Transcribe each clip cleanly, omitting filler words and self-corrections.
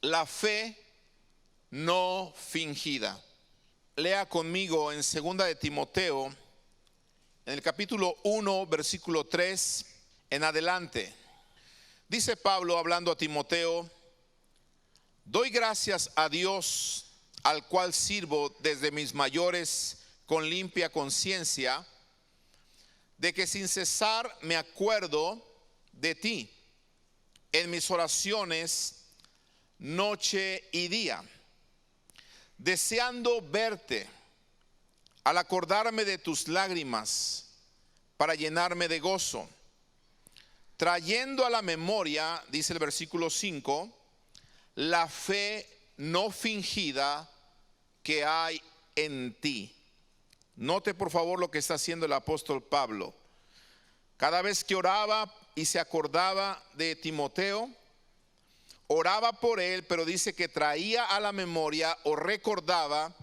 la fe no fingida. Lea conmigo en 2 de Timoteo, en el capítulo 1, versículo 3 en adelante. Dice Pablo hablando a Timoteo: doy gracias a Dios, al cual sirvo desde mis mayores con limpia conciencia, de que sin cesar me acuerdo de ti en mis oraciones noche y día, deseando verte, al acordarme de tus lágrimas para llenarme de gozo, trayendo a la memoria, dice el versículo 5, la fe no fingida que hay en ti. Note por favor lo que está haciendo el apóstol Pablo. Cada vez que oraba y se acordaba de Timoteo, oraba por él, pero dice que traía a la memoria o recordaba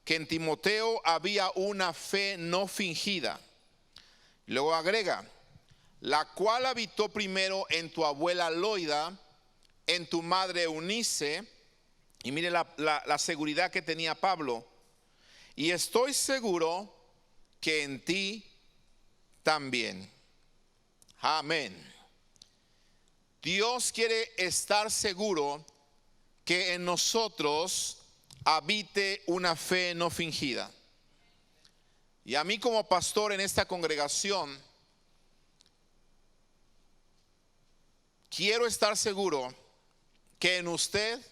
que en Timoteo había una fe no fingida. Luego agrega: la cual habitó primero en tu abuela Loida, en tu madre Eunice. Y mire la seguridad que tenía Pablo: y estoy seguro que en ti también. Amén. Dios quiere estar seguro que en nosotros habite una fe no fingida. Y a mí como pastor en esta congregación, quiero estar seguro que en usted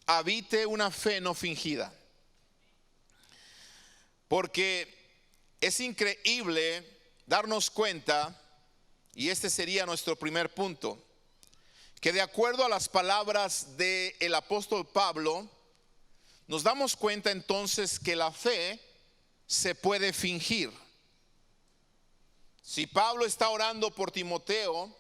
habite una fe no fingida. Porque es increíble darnos cuenta, y este sería nuestro primer punto, que de acuerdo a las palabras del apóstol Pablo, nos damos cuenta entonces que la fe se puede fingir. Si Pablo está orando por Timoteo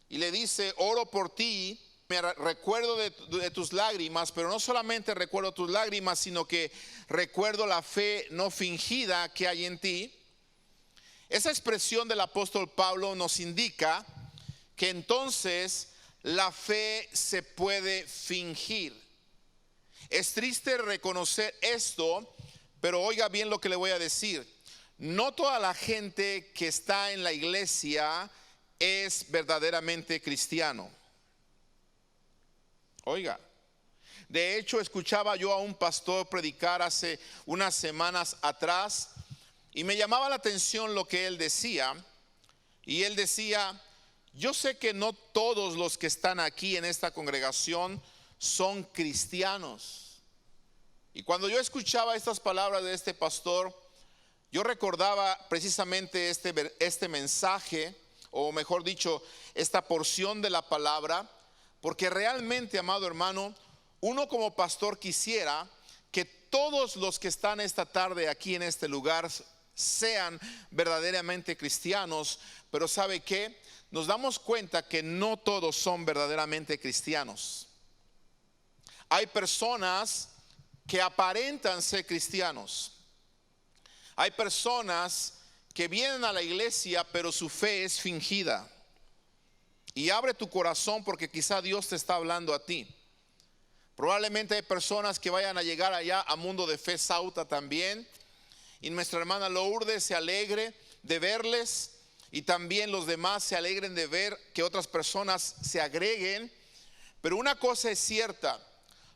y le dice: oro por ti, me recuerdo de tus lágrimas, pero no solamente recuerdo tus lágrimas, sino que recuerdo la fe no fingida que hay en ti. Esa expresión del apóstol Pablo nos indica que entonces la fe se puede fingir. Es triste reconocer esto, pero oiga bien lo que le voy a decir. No toda la gente que está en la iglesia es verdaderamente cristiano. Oiga, de hecho escuchaba yo a un pastor predicar hace unas semanas atrás y me llamaba la atención lo que él decía. Y él decía: yo sé que no todos los que están aquí en esta congregación son cristianos. Y cuando yo escuchaba estas palabras de este pastor, yo recordaba precisamente este mensaje, o mejor dicho, esta porción de la palabra. Porque realmente, amado hermano, uno como pastor quisiera que todos los que están esta tarde aquí en este lugar sean verdaderamente cristianos. Pero ¿sabe qué? Nos damos cuenta que no todos son verdaderamente cristianos. Hay personas que aparentan ser cristianos. Hay personas que vienen a la iglesia, pero su fe es fingida. Y abre tu corazón, porque quizá Dios te está hablando a ti. Probablemente hay personas que vayan a llegar allá a Mundo de Fe Sauta también. Y nuestra hermana Lourdes se alegre de verles. Y también los demás se alegren de ver que otras personas se agreguen. Pero una cosa es cierta: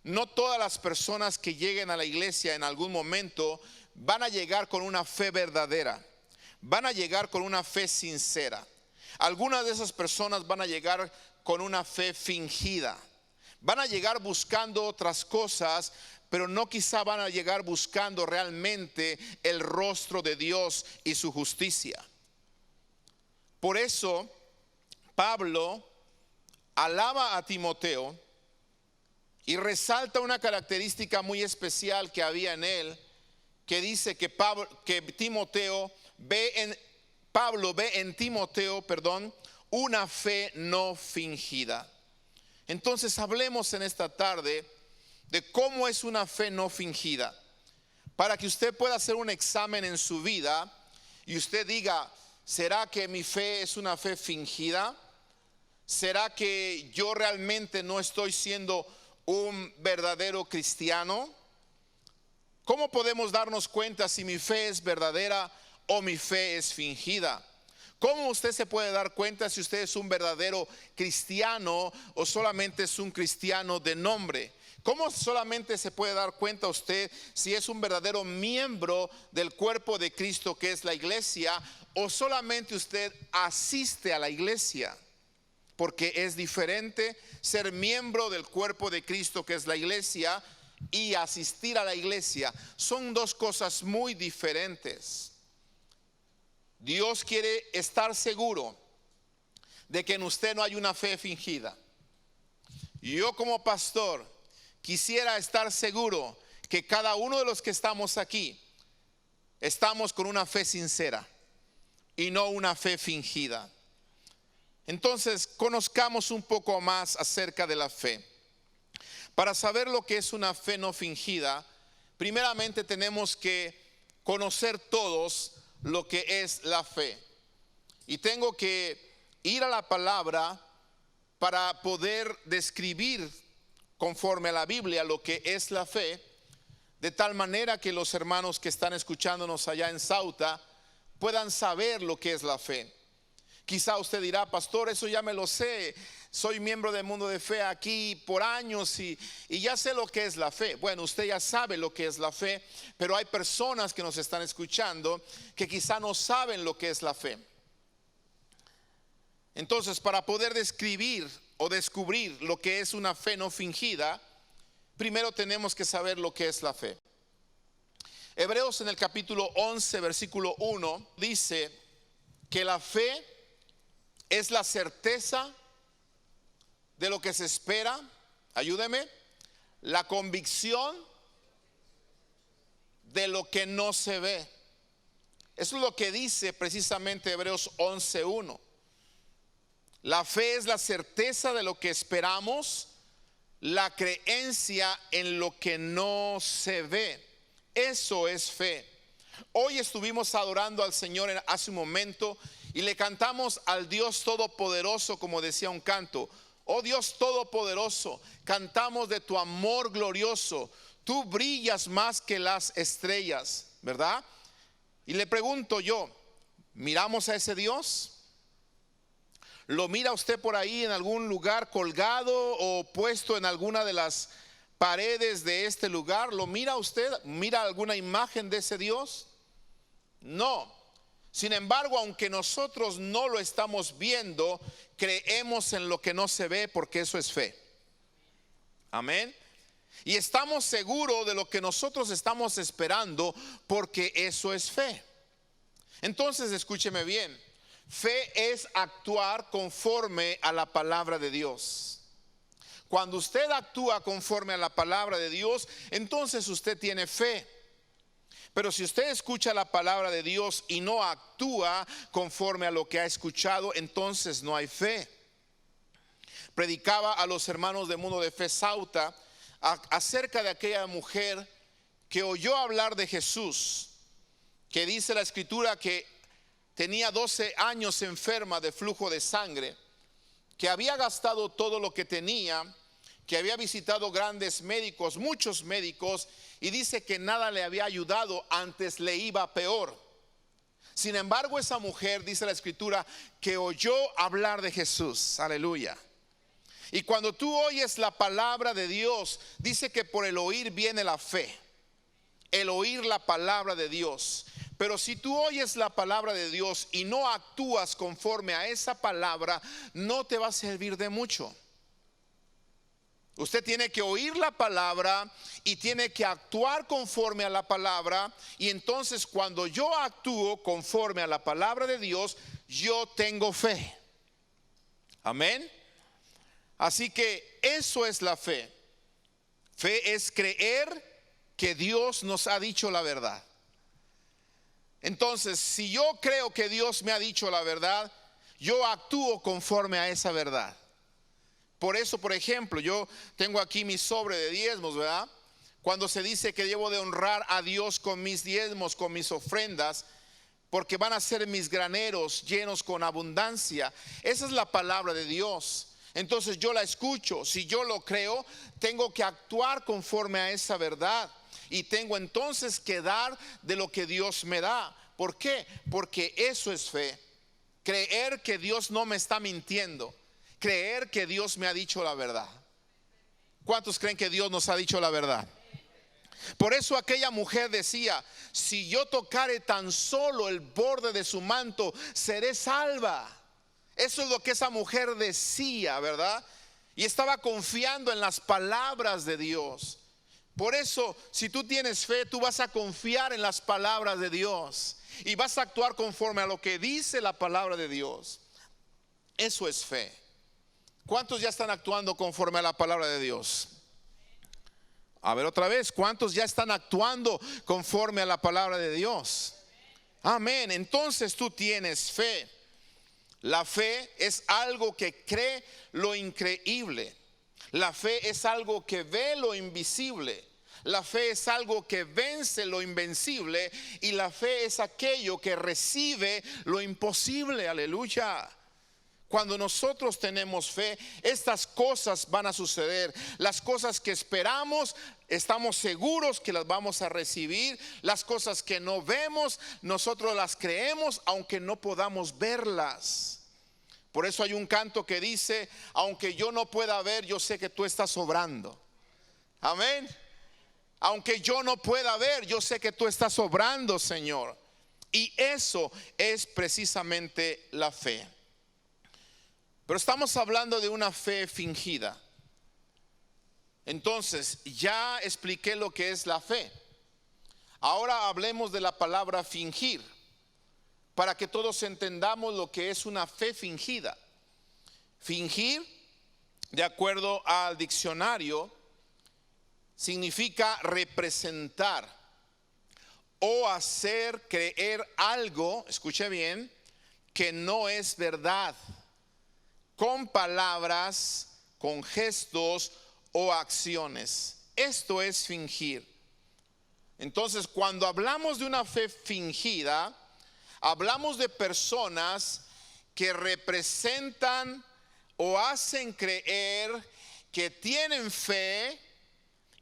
no todas las personas que lleguen a la iglesia en algún momento van a llegar con una fe verdadera. Van a llegar con una fe sincera. Algunas de esas personas van a llegar con una fe fingida. Van a llegar buscando otras cosas, pero no quizá van a llegar buscando realmente el rostro de Dios y su justicia. Por eso Pablo alaba a Timoteo y resalta una característica muy especial que había en él, que dice que Pablo ve en Timoteo, una fe no fingida. Entonces hablemos en esta tarde de cómo es una fe no fingida, para que usted pueda hacer un examen en su vida y usted diga: ¿será que mi fe es una fe fingida? ¿Será que yo realmente no estoy siendo un verdadero cristiano? ¿Cómo podemos darnos cuenta si mi fe es verdadera o mi fe es fingida? ¿Cómo usted se puede dar cuenta si usted es un verdadero cristiano o solamente es un cristiano de nombre? ¿Cómo solamente se puede dar cuenta usted si es un verdadero miembro del cuerpo de Cristo, que es la iglesia, o solamente usted asiste a la iglesia? Porque es diferente ser miembro del cuerpo de Cristo, que es la iglesia, y asistir a la iglesia. Son dos cosas muy diferentes. Dios quiere estar seguro de que en usted no hay una fe fingida. Yo como pastor quisiera estar seguro que cada uno de los que estamos aquí estamos con una fe sincera y no una fe fingida. Entonces, conozcamos un poco más acerca de la fe. Para saber lo que es una fe no fingida, primeramente tenemos que conocer todos lo que es la fe. Y tengo que ir a la palabra para poder describir conforme a la Biblia lo que es la fe, de tal manera que los hermanos que están escuchándonos allá en Sauta puedan saber lo que es la fe. Quizá usted dirá: pastor, eso ya me lo sé, soy miembro del Mundo de Fe aquí por años y ya sé lo que es la fe. Bueno, usted ya sabe lo que es la fe, pero hay personas que nos están escuchando que quizá no saben lo que es la fe. Entonces, para poder describir o descubrir lo que es una fe no fingida, primero tenemos que saber lo que es la fe. Hebreos en el capítulo 11, versículo 1 dice que la fe es la certeza de lo que se espera, ayúdeme, la convicción de lo que no se ve. Eso es lo que dice precisamente Hebreos 11:1. La fe es la certeza de lo que esperamos, la creencia en lo que no se ve. Eso es fe. Hoy estuvimos adorando al Señor hace un momento y le cantamos al Dios Todopoderoso, como decía un canto: oh Dios Todopoderoso, cantamos de tu amor glorioso, tú brillas más que las estrellas, ¿verdad? Y le pregunto yo, ¿miramos a ese Dios? ¿Lo mira usted por ahí en algún lugar colgado o puesto en alguna de las paredes de este lugar? ¿Lo mira usted? ¿Mira alguna imagen de ese Dios? No. Sin embargo, aunque nosotros no lo estamos viendo, creemos en lo que no se ve, porque eso es fe. Amén. Y estamos seguros de lo que nosotros estamos esperando, porque eso es fe. Entonces, escúcheme bien. Fe es actuar conforme a la palabra de Dios. Cuando usted actúa conforme a la palabra de Dios, entonces usted tiene fe. Pero si usted escucha la palabra de Dios y no actúa conforme a lo que ha escuchado, entonces no hay fe. Predicaba a los hermanos de Mundo de Fe Sauta acerca de aquella mujer que oyó hablar de Jesús, que dice la escritura que tenía 12 años enferma de flujo de sangre, que había gastado todo lo que tenía, que había visitado grandes médicos, muchos médicos, y dice que nada le había ayudado, antes le iba peor. Sin embargo, esa mujer, dice la escritura, que oyó hablar de Jesús. Aleluya. Y cuando tú oyes la palabra de Dios, dice que por el oír viene la fe. El oír la palabra de Dios. Pero si tú oyes la palabra de Dios y no actúas conforme a esa palabra, no te va a servir de mucho. Usted tiene que oír la palabra y tiene que actuar conforme a la palabra. Y entonces, cuando yo actúo conforme a la palabra de Dios, yo tengo fe. Amén. Así que eso es la fe. Fe es creer que Dios nos ha dicho la verdad. Entonces, si yo creo que Dios me ha dicho la verdad, yo actúo conforme a esa verdad. Por eso, por ejemplo, yo tengo aquí mi sobre de diezmos, ¿verdad? Cuando se dice que debo de honrar a Dios con mis diezmos, con mis ofrendas, porque van a ser mis graneros llenos con abundancia. Esa es la palabra de Dios. Entonces yo la escucho. Si yo lo creo, tengo que actuar conforme a esa verdad. Y tengo entonces que dar de lo que Dios me da. ¿Por qué? Porque eso es fe. Creer que Dios no me está mintiendo. Creer que Dios me ha dicho la verdad. ¿Cuántos creen que Dios nos ha dicho la verdad? Por eso aquella mujer decía: si yo tocare tan solo el borde de su manto, seré salva. Eso es lo que esa mujer decía, ¿verdad? Y estaba confiando en las palabras de Dios. Por eso, si tú tienes fe, tú vas a confiar en las palabras de Dios y vas a actuar conforme a lo que dice la palabra de Dios. Eso es fe. ¿Cuántos ya están actuando conforme a la palabra de Dios? A ver otra vez, ¿cuántos ya están actuando conforme a la palabra de Dios? Amén. Entonces tú tienes fe. La fe es algo que cree lo increíble. La fe es algo que ve lo invisible. La fe es algo que vence lo invencible. Y la fe es aquello que recibe lo imposible. Aleluya. Cuando nosotros tenemos fe, estas cosas van a suceder. Las cosas que esperamos, estamos seguros que las vamos a recibir. Las cosas que no vemos, nosotros las creemos aunque no podamos verlas. Por eso hay un canto que dice: aunque yo no pueda ver, yo sé que tú estás obrando. Amén. Aunque yo no pueda ver, yo sé que tú estás obrando, Señor. Y eso es precisamente la fe. Pero estamos hablando de una fe fingida. Entonces, ya expliqué lo que es la fe. Ahora hablemos de la palabra fingir, para que todos entendamos lo que es una fe fingida. Fingir, de acuerdo al diccionario, significa representar o hacer creer algo, escuche bien, que no es verdad, con palabras, con gestos o acciones. Esto es fingir. Entonces, cuando hablamos de una fe fingida, hablamos de personas que representan o hacen creer que tienen fe,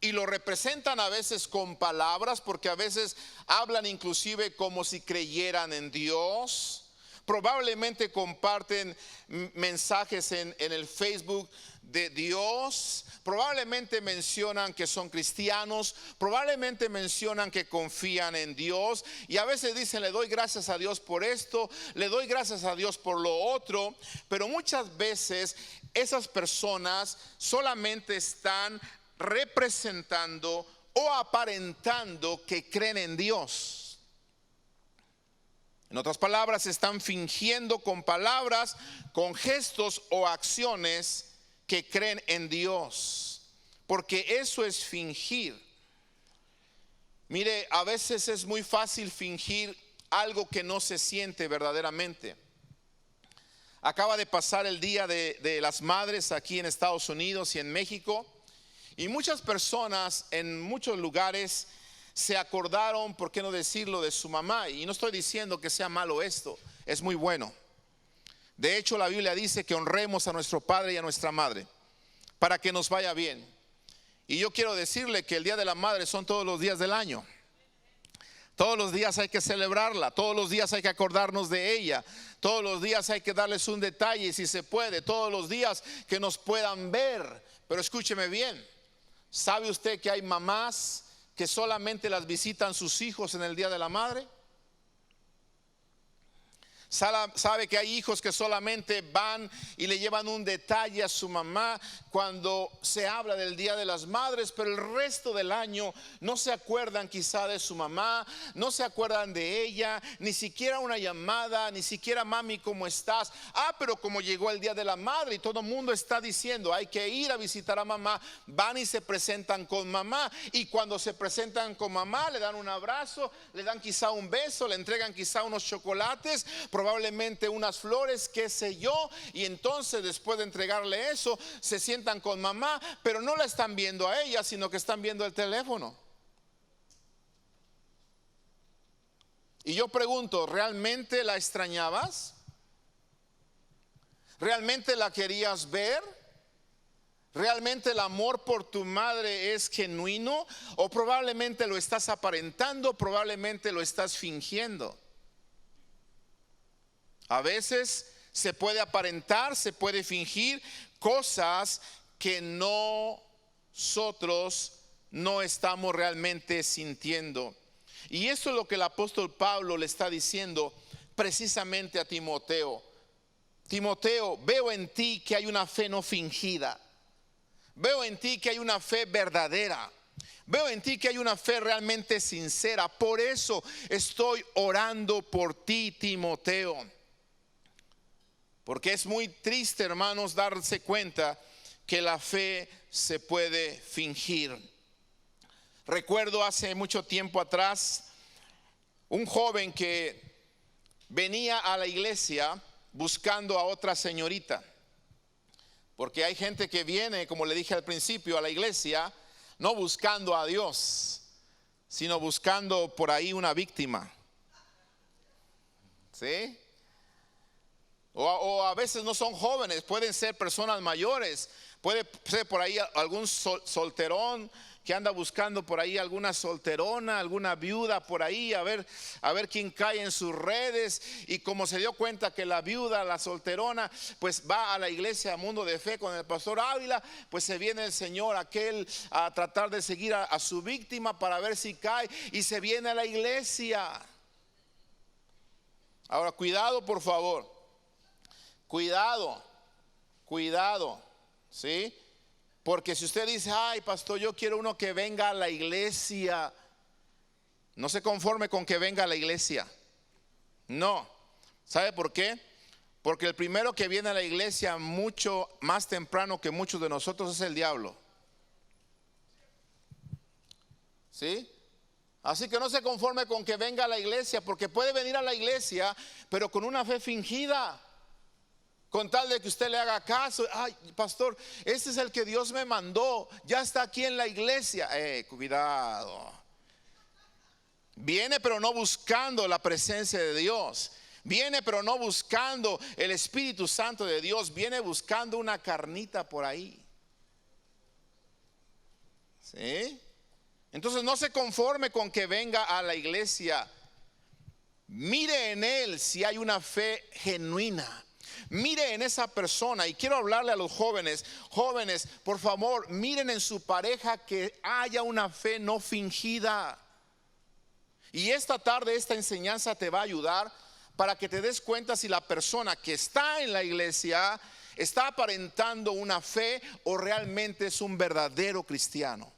y lo representan a veces con palabras, porque a veces hablan inclusive como si creyeran en Dios. Probablemente comparten mensajes en el Facebook de Dios. Probablemente mencionan que son cristianos. Probablemente mencionan que confían en Dios. Y a veces dicen: le doy gracias a Dios por esto, le doy gracias a Dios por lo otro. Pero muchas veces esas personas solamente están representando o aparentando que creen en Dios. En otras palabras, están fingiendo con palabras, con gestos o acciones que creen en Dios, porque eso es fingir. Mire, a veces es muy fácil fingir algo que no se siente verdaderamente. Acaba de pasar el Día de las Madres aquí en Estados Unidos y en México, y muchas personas en muchos lugares se acordaron, por qué no decirlo, de su mamá. Y no estoy diciendo que sea malo esto, es muy bueno. De hecho, la Biblia dice que honremos a nuestro padre y a nuestra madre para que nos vaya bien. Y yo quiero decirle que el Día de la Madre son todos los días del año. Todos los días hay que celebrarla, todos los días hay que acordarnos de ella, todos los días hay que darles un detalle si se puede, todos los días que nos puedan ver. Pero escúcheme bien, ¿sabe usted que hay mamás que solamente las visitan sus hijos en el Día de la Madre? ¿Sabe que hay hijos que solamente van y le llevan un detalle a su mamá cuando se habla del Día de las Madres, pero el resto del año no se acuerdan quizá de su mamá, no se acuerdan de ella, ni siquiera una llamada, ni siquiera: mami, ¿cómo estás? Pero como llegó el Día de la Madre y todo el mundo está diciendo hay que ir a visitar a mamá, van y se presentan con mamá, y cuando se presentan con mamá le dan un abrazo, le dan quizá un beso, le entregan quizá unos chocolates, probablemente unas flores, qué sé yo, y entonces después de entregarle eso se sientan con mamá, pero no la están viendo a ella, sino que están viendo el teléfono. Y yo pregunto, ¿realmente la extrañabas? ¿Realmente la querías ver? ¿Realmente el amor por tu madre es genuino? ¿O probablemente lo estás aparentando? ¿Probablemente lo estás fingiendo? A veces se puede aparentar, se puede fingir cosas que nosotros no estamos realmente sintiendo. Y eso es lo que el apóstol Pablo le está diciendo precisamente a Timoteo. Timoteo, veo en ti que hay una fe no fingida. Veo en ti que hay una fe verdadera. Veo en ti que hay una fe realmente sincera. Por eso estoy orando por ti, Timoteo. Porque es muy triste, hermanos, darse cuenta que la fe se puede fingir. Recuerdo hace mucho tiempo atrás un joven que venía a la iglesia buscando a otra señorita. Porque hay gente que viene, como le dije al principio, a la iglesia no buscando a Dios, sino buscando por ahí una víctima. ¿Sí? O a veces no son jóvenes, pueden ser personas mayores. Puede ser por ahí algún solterón que anda buscando por ahí alguna solterona, alguna viuda por ahí, a ver quién cae en sus redes. Y como se dio cuenta que la viuda, la solterona, pues va a la iglesia Mundo de Fe con el pastor Ávila, pues se viene el señor aquel a tratar de seguir a su víctima para ver si cae, y se viene a la iglesia. Ahora, cuidado, por favor. Cuidado, ¿sí? Porque si usted dice, ay, pastor, yo quiero uno que venga a la iglesia, no se conforme con que venga a la iglesia. No. ¿Sabe por qué? Porque el primero que viene a la iglesia mucho más temprano que muchos de nosotros es el diablo. ¿Sí? Así que no se conforme con que venga a la iglesia, porque puede venir a la iglesia, pero con una fe fingida. Con tal de que usted le haga caso. Ay, pastor, este es el que Dios me mandó, ya está aquí en la iglesia. Cuidado. Viene pero no buscando la presencia de Dios. Viene pero no buscando el Espíritu Santo de Dios. Viene buscando una carnita por ahí. ¿Sí? Entonces no se conforme con que venga a la iglesia. Mire en él si hay una fe genuina. Mire en esa persona. Y quiero hablarle a los jóvenes. Jóvenes, por favor, miren en su pareja que haya una fe no fingida. Y esta tarde esta enseñanza te va a ayudar para que te des cuenta si la persona que está en la iglesia está aparentando una fe o realmente es un verdadero cristiano.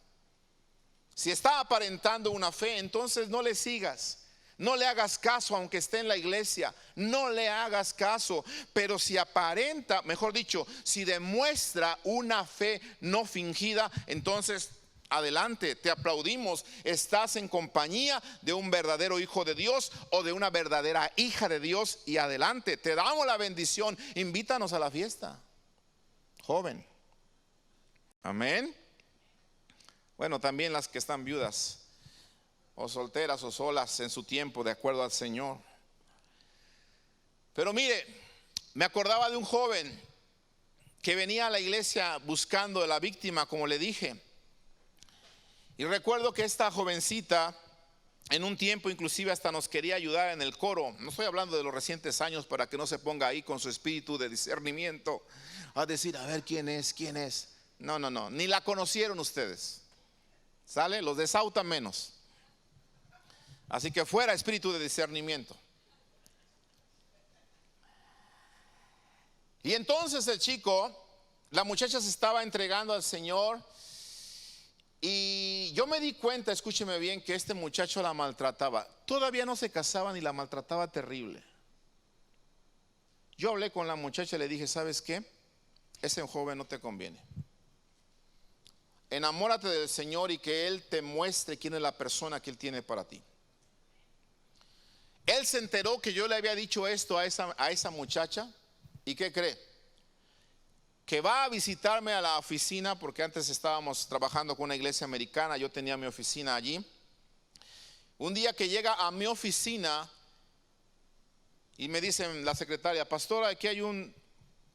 Si está aparentando una fe, entonces no le sigas. No le hagas caso aunque esté en la iglesia. No le hagas caso. Pero si aparenta, mejor dicho, si demuestra una fe no fingida, entonces adelante, te aplaudimos. Estás en compañía de un verdadero hijo de Dios o de una verdadera hija de Dios. Y adelante, te damos la bendición. Invítanos a la fiesta, joven. Amén. Bueno, también las que están viudas o solteras o solas en su tiempo, de acuerdo al Señor. Pero mire, me acordaba de un joven que venía a la iglesia buscando a la víctima, como le dije. Y recuerdo que esta jovencita en un tiempo inclusive hasta nos quería ayudar en el coro. No estoy hablando de los recientes años, para que no se ponga ahí con su espíritu de discernimiento a decir, a ver quién es. No, ni la conocieron ustedes. ¿Sale? Los de Sauta menos. Así que fuera espíritu de discernimiento. Y entonces el chico, la muchacha se estaba entregando al Señor. Y yo me di cuenta, escúcheme bien, que este muchacho la maltrataba. Todavía no se casaban y la maltrataba terrible. Yo hablé con la muchacha y le dije, ¿sabes qué? Ese joven no te conviene. Enamórate del Señor y que Él te muestre quién es la persona que Él tiene para ti. Él se enteró que yo le había dicho esto a esa muchacha. ¿Y qué cree? Que va a visitarme a la oficina, porque antes estábamos trabajando con una iglesia americana, yo tenía mi oficina allí. Un día que llega a mi oficina y me dicen la secretaria, pastora, aquí hay un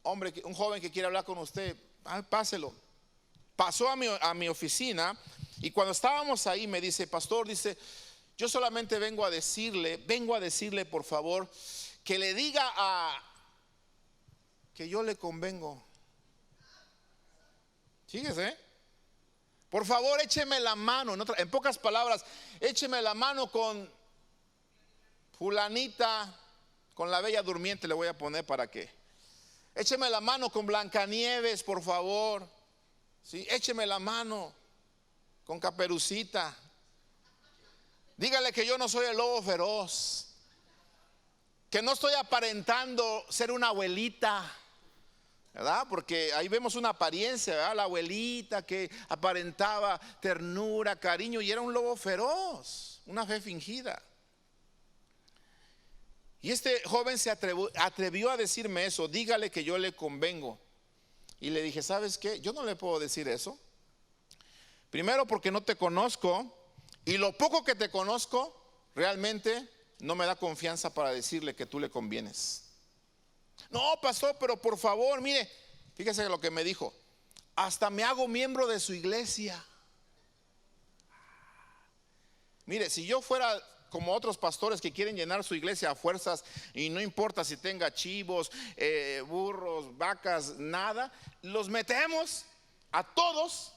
hombre, un joven que quiere hablar con usted. Páselo. pasó a mi oficina y cuando estábamos ahí me dice, pastor, dice, yo solamente vengo a decirle por favor, que le diga que yo le convengo. Fíjese, por favor, écheme la mano, en pocas palabras, écheme la mano con fulanita, con la bella durmiente le voy a poner para qué. Écheme la mano con Blancanieves, por favor. ¿Sí? Écheme la mano con Caperucita. Dígale que yo no soy el lobo feroz, que no estoy aparentando ser una abuelita, ¿verdad? Porque ahí vemos una apariencia, ¿verdad? La abuelita que aparentaba ternura, cariño, y era un lobo feroz, una fe fingida. Y este joven se atrevió a decirme eso, dígale que yo le convengo. Y le dije, ¿sabes qué? Yo no le puedo decir eso. Primero porque no te conozco, y lo poco que te conozco realmente no me da confianza para decirle que tú le convienes. No, pastor, pero por favor, mire, fíjese lo que me dijo, hasta me hago miembro de su iglesia. Mire, si yo fuera como otros pastores que quieren llenar su iglesia a fuerzas, y no importa si tenga chivos, burros, vacas, nada, los metemos a todos.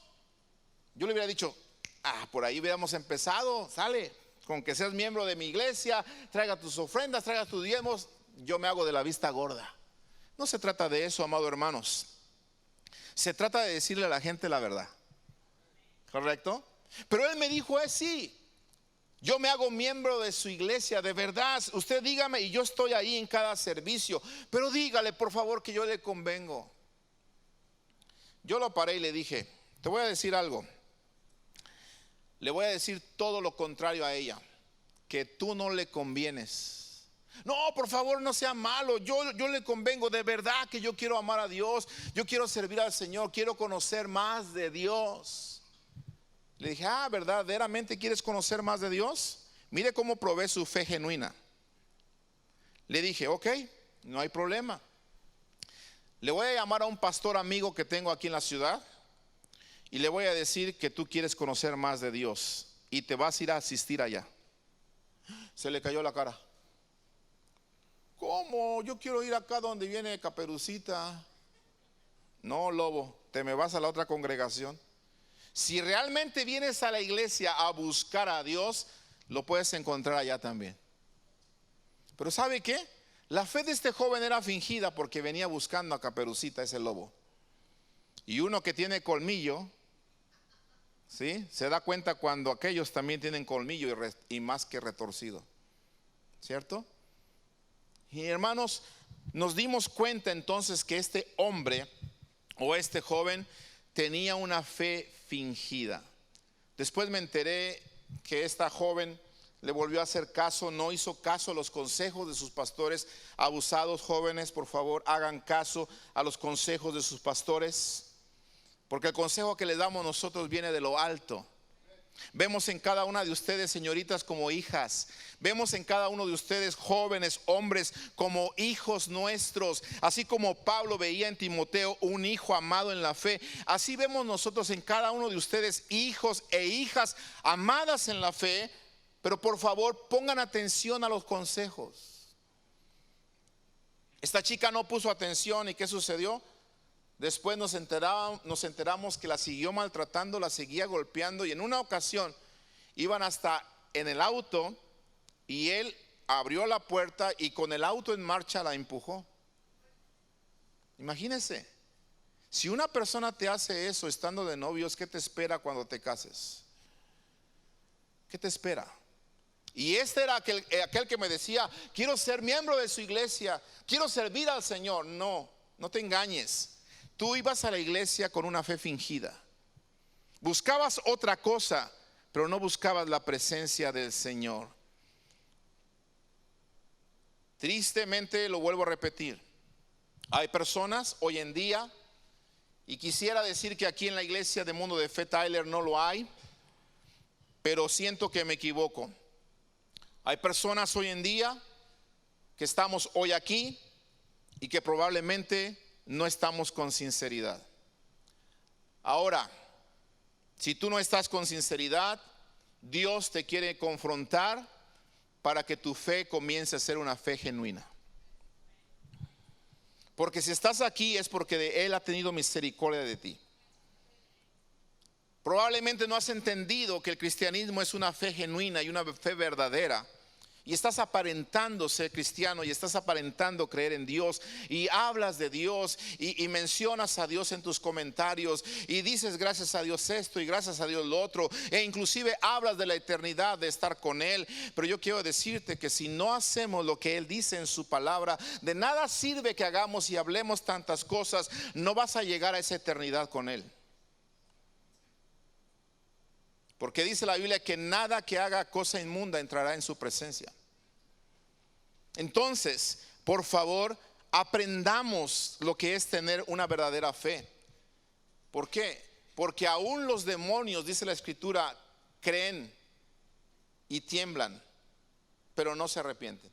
Yo le hubiera dicho, por ahí hubiéramos empezado, sale, con que seas miembro de mi iglesia, traiga tus ofrendas, traiga tus diezmos, yo me hago de la vista gorda. No se trata de eso, amados hermanos. Se trata de decirle a la gente la verdad, ¿correcto? Pero él me dijo, sí, yo me hago miembro de su iglesia, de verdad, usted dígame y yo estoy ahí en cada servicio, pero dígale por favor que yo le convengo. Yo lo paré y le dije, te voy a decir algo, le voy a decir todo lo contrario a ella, que tú no le convienes. No, por favor, no sea malo, yo le convengo, de verdad que yo quiero amar a Dios, yo quiero servir al Señor, quiero conocer más de Dios. Le dije, ¿verdaderamente quieres conocer más de Dios? Mire cómo provee su fe genuina. Le dije, ok, no hay problema. Le voy a llamar a un pastor amigo que tengo aquí en la ciudad y le voy a decir que tú quieres conocer más de Dios y te vas a ir a asistir allá. Se le cayó la cara. ¿Cómo? Yo quiero ir acá donde viene Caperucita. No, lobo, te me vas a la otra congregación. Si realmente vienes a la iglesia a buscar a Dios, lo puedes encontrar allá también. Pero ¿sabe qué? La fe de este joven era fingida porque venía buscando a Caperucita, ese lobo. Y uno que tiene colmillo, ¿sí? Se da cuenta cuando aquellos también tienen colmillo y más que retorcido, ¿cierto? Y hermanos, nos dimos cuenta entonces que este hombre o este joven tenía una fe fingida. Después me enteré que esta joven le volvió a hacer caso, no hizo caso a los consejos de sus pastores. Abusados jóvenes, por favor, hagan caso a los consejos de sus pastores, porque el consejo que les damos nosotros viene de lo alto. Vemos en cada una de ustedes, señoritas, como hijas. Vemos en cada uno de ustedes, jóvenes, hombres, como hijos nuestros. Así como Pablo veía en Timoteo un hijo amado en la fe, así vemos nosotros en cada uno de ustedes hijos e hijas amadas en la fe. Pero por favor, pongan atención a los consejos. Esta chica no puso atención, ¿y qué sucedió? Después nos enteramos que la siguió maltratando, la seguía golpeando, y en una ocasión iban hasta en el auto y él abrió la puerta y con el auto en marcha la empujó. Imagínense, si una persona te hace eso estando de novios, ¿qué te espera cuando te cases? ¿Qué te espera? Y este era aquel que me decía, quiero ser miembro de su iglesia, quiero servir al Señor. No te engañes. Tú ibas a la iglesia con una fe fingida. Buscabas otra cosa, pero no buscabas la presencia del Señor. Tristemente, lo vuelvo a repetir, hay personas hoy en día, y quisiera decir que aquí en la iglesia de Mundo de Fe Tyler no lo hay, pero siento que me equivoco. Hay personas hoy en día que estamos hoy aquí y que probablemente no estamos con sinceridad. Ahora, Si tú no estás con sinceridad, Dios te quiere confrontar para que tu fe comience a ser una fe genuina. Porque si estás aquí es porque Él ha tenido misericordia de ti. Probablemente no has entendido que el cristianismo es una fe genuina y una fe verdadera. Y estás aparentando ser cristiano y estás aparentando creer en Dios y hablas de Dios y mencionas a Dios en tus comentarios y dices gracias a Dios esto y gracias a Dios lo otro, e inclusive hablas de la eternidad, de estar con Él. Pero yo quiero decirte que si no hacemos lo que Él dice en su palabra, de nada sirve que hagamos y hablemos tantas cosas. No vas a llegar a esa eternidad con Él. Porque dice la Biblia que nada que haga cosa inmunda entrará en su presencia. Entonces, por favor, aprendamos lo que es tener una verdadera fe. ¿Por qué? Porque aún los demonios, dice la Escritura, creen y tiemblan, pero no se arrepienten.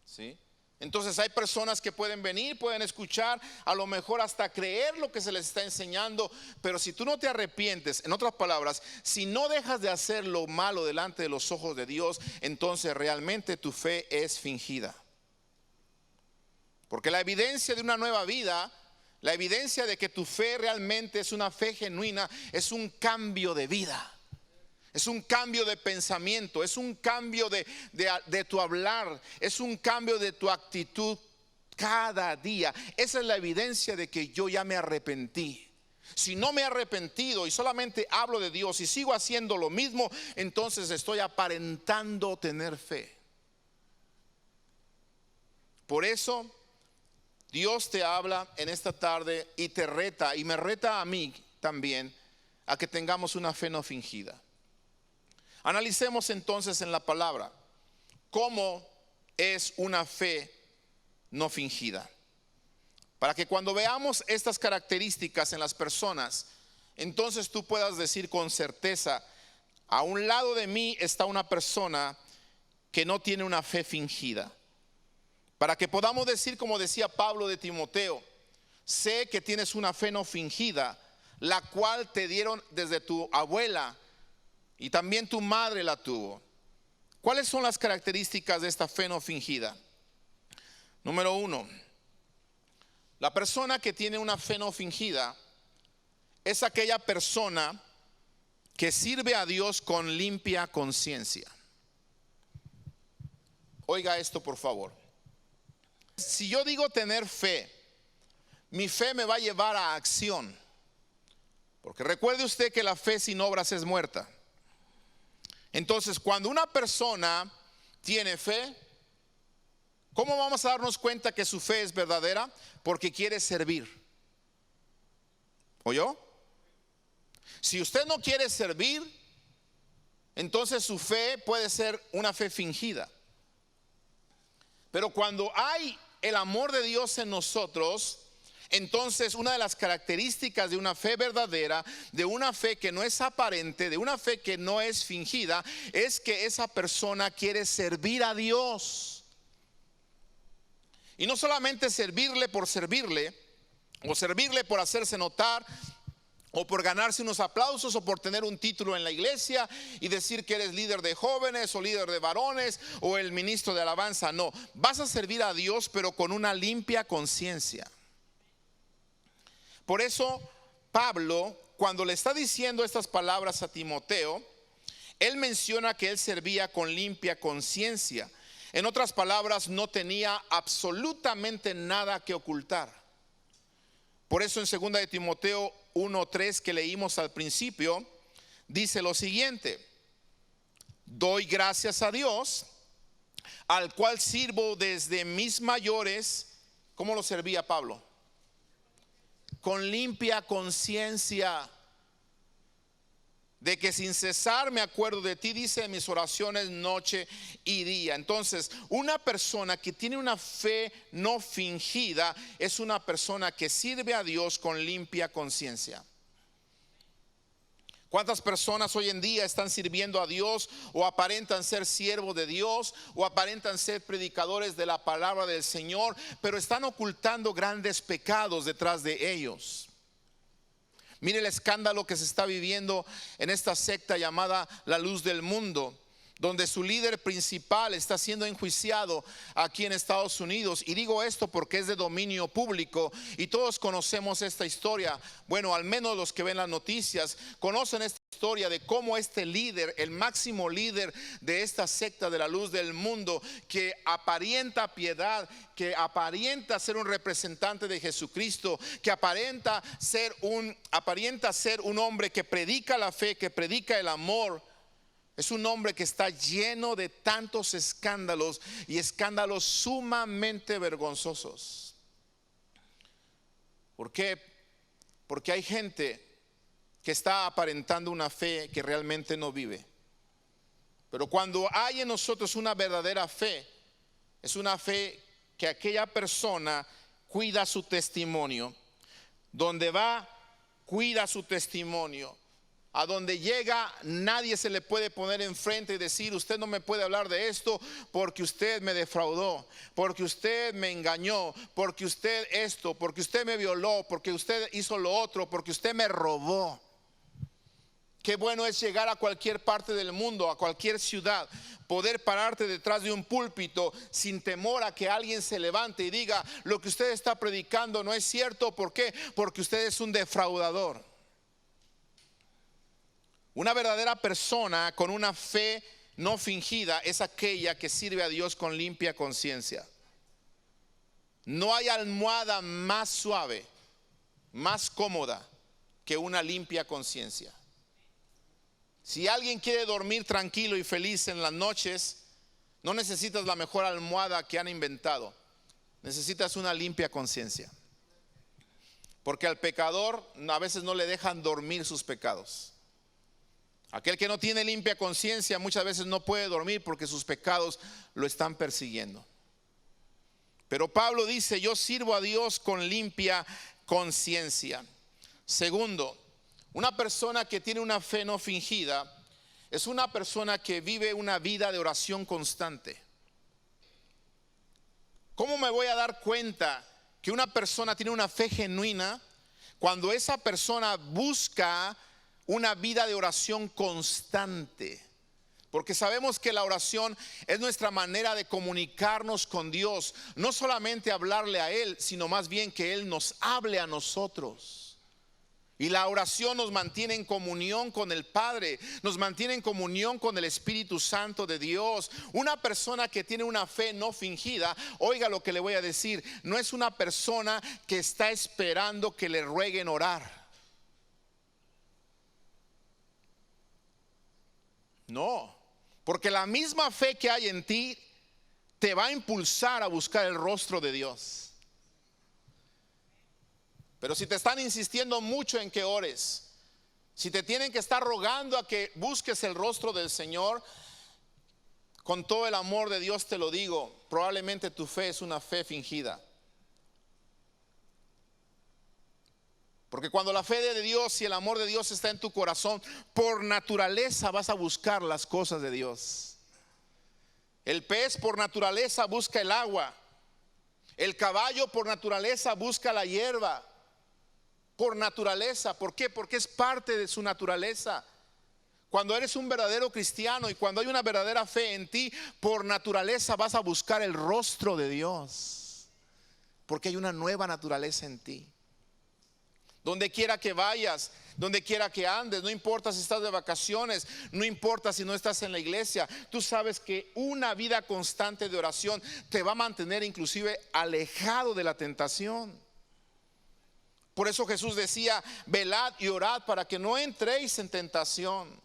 ¿Sí? Entonces hay personas que pueden venir, pueden escuchar, a lo mejor hasta creer lo que se les está enseñando, pero si tú no te arrepientes, en otras palabras, si no dejas de hacer lo malo delante de los ojos de Dios, entonces realmente tu fe es fingida. Porque la evidencia de una nueva vida, la evidencia de que tu fe realmente es una fe genuina, es un cambio de vida. Es un cambio de pensamiento, es un cambio de tu hablar, es un cambio de tu actitud cada día. Esa es la evidencia de que yo ya me arrepentí. Si no me he arrepentido y solamente hablo de Dios y sigo haciendo lo mismo, entonces estoy aparentando tener fe. Por eso Dios te habla en esta tarde y te reta, y me reta a mí también, a que tengamos una fe no fingida. Analicemos entonces en la palabra cómo es una fe no fingida, para que cuando veamos estas características en las personas, entonces tú puedas decir con certeza: a un lado de mí está una persona que no tiene una fe fingida. Para que podamos decir, como decía Pablo de Timoteo: sé que tienes una fe no fingida, la cual te dieron desde tu abuela, y también tu madre la tuvo. ¿Cuáles son las características de esta fe no fingida? Número 1, la persona que tiene una fe no fingida es aquella persona que sirve a Dios con limpia conciencia. Oiga esto, por favor. Si yo digo tener fe, mi fe me va a llevar a acción. Porque recuerde usted que la fe sin obras es muerta. Entonces, cuando una persona tiene fe, ¿cómo vamos a darnos cuenta que su fe es verdadera? Porque quiere servir. ¿Oyó? Si usted no quiere servir, entonces su fe puede ser una fe fingida. Pero cuando hay el amor de Dios en nosotros, entonces una de las características de una fe verdadera, de una fe que no es aparente, de una fe que no es fingida, es que esa persona quiere servir a Dios. Y no solamente servirle por servirle, o servirle por hacerse notar, o por ganarse unos aplausos, o por tener un título en la iglesia y decir que eres líder de jóvenes o líder de varones o el ministro de alabanza. No, vas a servir a Dios, pero con una limpia conciencia. Por eso Pablo, cuando le está diciendo estas palabras a Timoteo, él menciona que él servía con limpia conciencia. En otras palabras, no tenía absolutamente nada que ocultar. Por eso en 2 de Timoteo 1:3 que leímos al principio, dice lo siguiente: doy gracias a Dios, al cual sirvo desde mis mayores. ¿Cómo lo servía Pablo? Con limpia conciencia, de que sin cesar me acuerdo de ti, dice, en mis oraciones noche y día. Entonces, una persona que tiene una fe no fingida es una persona que sirve a Dios con limpia conciencia. ¿Cuántas personas hoy en día están sirviendo a Dios o aparentan ser siervos de Dios o aparentan ser predicadores de la palabra del Señor, pero están ocultando grandes pecados detrás de ellos? Mire el escándalo que se está viviendo en esta secta llamada La Luz del Mundo, donde su líder principal está siendo enjuiciado aquí en Estados Unidos. Y digo esto porque es de dominio público y todos conocemos esta historia. Bueno, al menos los que ven las noticias conocen esta historia de cómo este líder, el máximo líder de esta secta de La Luz del Mundo, que aparenta piedad, que aparenta ser un representante de Jesucristo, que aparenta ser un hombre que predica la fe, que predica el amor, es un hombre que está lleno de tantos escándalos y escándalos sumamente vergonzosos. ¿Por qué? Porque hay gente que está aparentando una fe que realmente no vive. Pero cuando hay en nosotros una verdadera fe, es una fe que aquella persona cuida su testimonio. Donde va, cuida su testimonio. A donde llega, nadie se le puede poner enfrente y decir: usted no me puede hablar de esto porque usted me defraudó, porque usted me engañó, porque usted esto, porque usted me violó, porque usted hizo lo otro, porque usted me robó. Qué bueno es llegar a cualquier parte del mundo, a cualquier ciudad, poder pararte detrás de un púlpito sin temor a que alguien se levante y diga: lo que usted está predicando no es cierto. ¿Por qué? Porque usted es un defraudador. Una verdadera persona con una fe no fingida es aquella que sirve a Dios con limpia conciencia. No hay almohada más suave, más cómoda que una limpia conciencia. Si alguien quiere dormir tranquilo y feliz en las noches, no necesitas la mejor almohada que han inventado. Necesitas una limpia conciencia. Porque al pecador a veces no le dejan dormir sus pecados. Aquel que no tiene limpia conciencia muchas veces no puede dormir porque sus pecados lo están persiguiendo. Pero Pablo dice: yo sirvo a Dios con limpia conciencia. Segundo, una persona que tiene una fe no fingida es una persona que vive una vida de oración constante. ¿Cómo me voy a dar cuenta que una persona tiene una fe genuina? Cuando esa persona busca una vida de oración constante. Porque sabemos que la oración es nuestra manera de comunicarnos con Dios. No solamente hablarle a Él, sino más bien que Él nos hable a nosotros. Y la oración nos mantiene en comunión con el Padre, nos mantiene en comunión con el Espíritu Santo de Dios. Una persona que tiene una fe no fingida, oiga lo que le voy a decir, no es una persona que está esperando que le rueguen orar. No, porque la misma fe que hay en ti te va a impulsar a buscar el rostro de Dios. Pero si te están insistiendo mucho en que ores, si te tienen que estar rogando a que busques el rostro del Señor, con todo el amor de Dios te lo digo, probablemente tu fe es una fe fingida. Porque cuando la fe de Dios y el amor de Dios está en tu corazón, por naturaleza vas a buscar las cosas de Dios. El pez por naturaleza busca el agua. El caballo por naturaleza busca la hierba. Por naturaleza. ¿Por qué? Porque es parte de su naturaleza. Cuando eres un verdadero cristiano y cuando hay una verdadera fe en ti, por naturaleza vas a buscar el rostro de Dios. Porque hay una nueva naturaleza en ti. Donde quiera que vayas, donde quiera que andes, no importa si estás de vacaciones, no importa si no estás en la iglesia, tú sabes que una vida constante de oración te va a mantener inclusive alejado de la tentación. Por eso Jesús decía: velad y orad para que no entréis en tentación.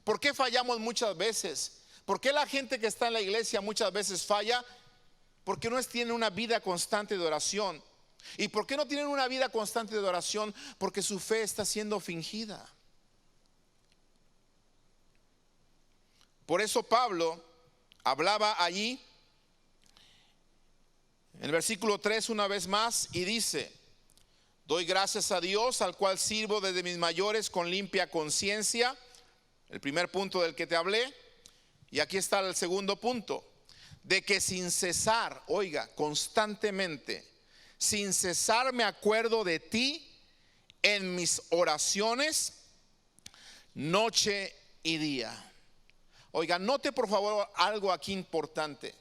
¿Por qué fallamos muchas veces? ¿Por qué la gente que está en la iglesia muchas veces falla? Porque no tienen una vida constante de oración. ¿Y por qué no tienen una vida constante de oración? Porque su fe está siendo fingida. Por eso Pablo hablaba allí en el versículo 3 una vez más y dice: doy gracias a Dios, al cual sirvo desde mis mayores con limpia conciencia. El primer punto del que te hablé. Y aquí está el segundo punto: de que sin cesar, oiga, constantemente, sin cesar me acuerdo de ti en mis oraciones noche y día. Oiga, note por favor algo aquí importante.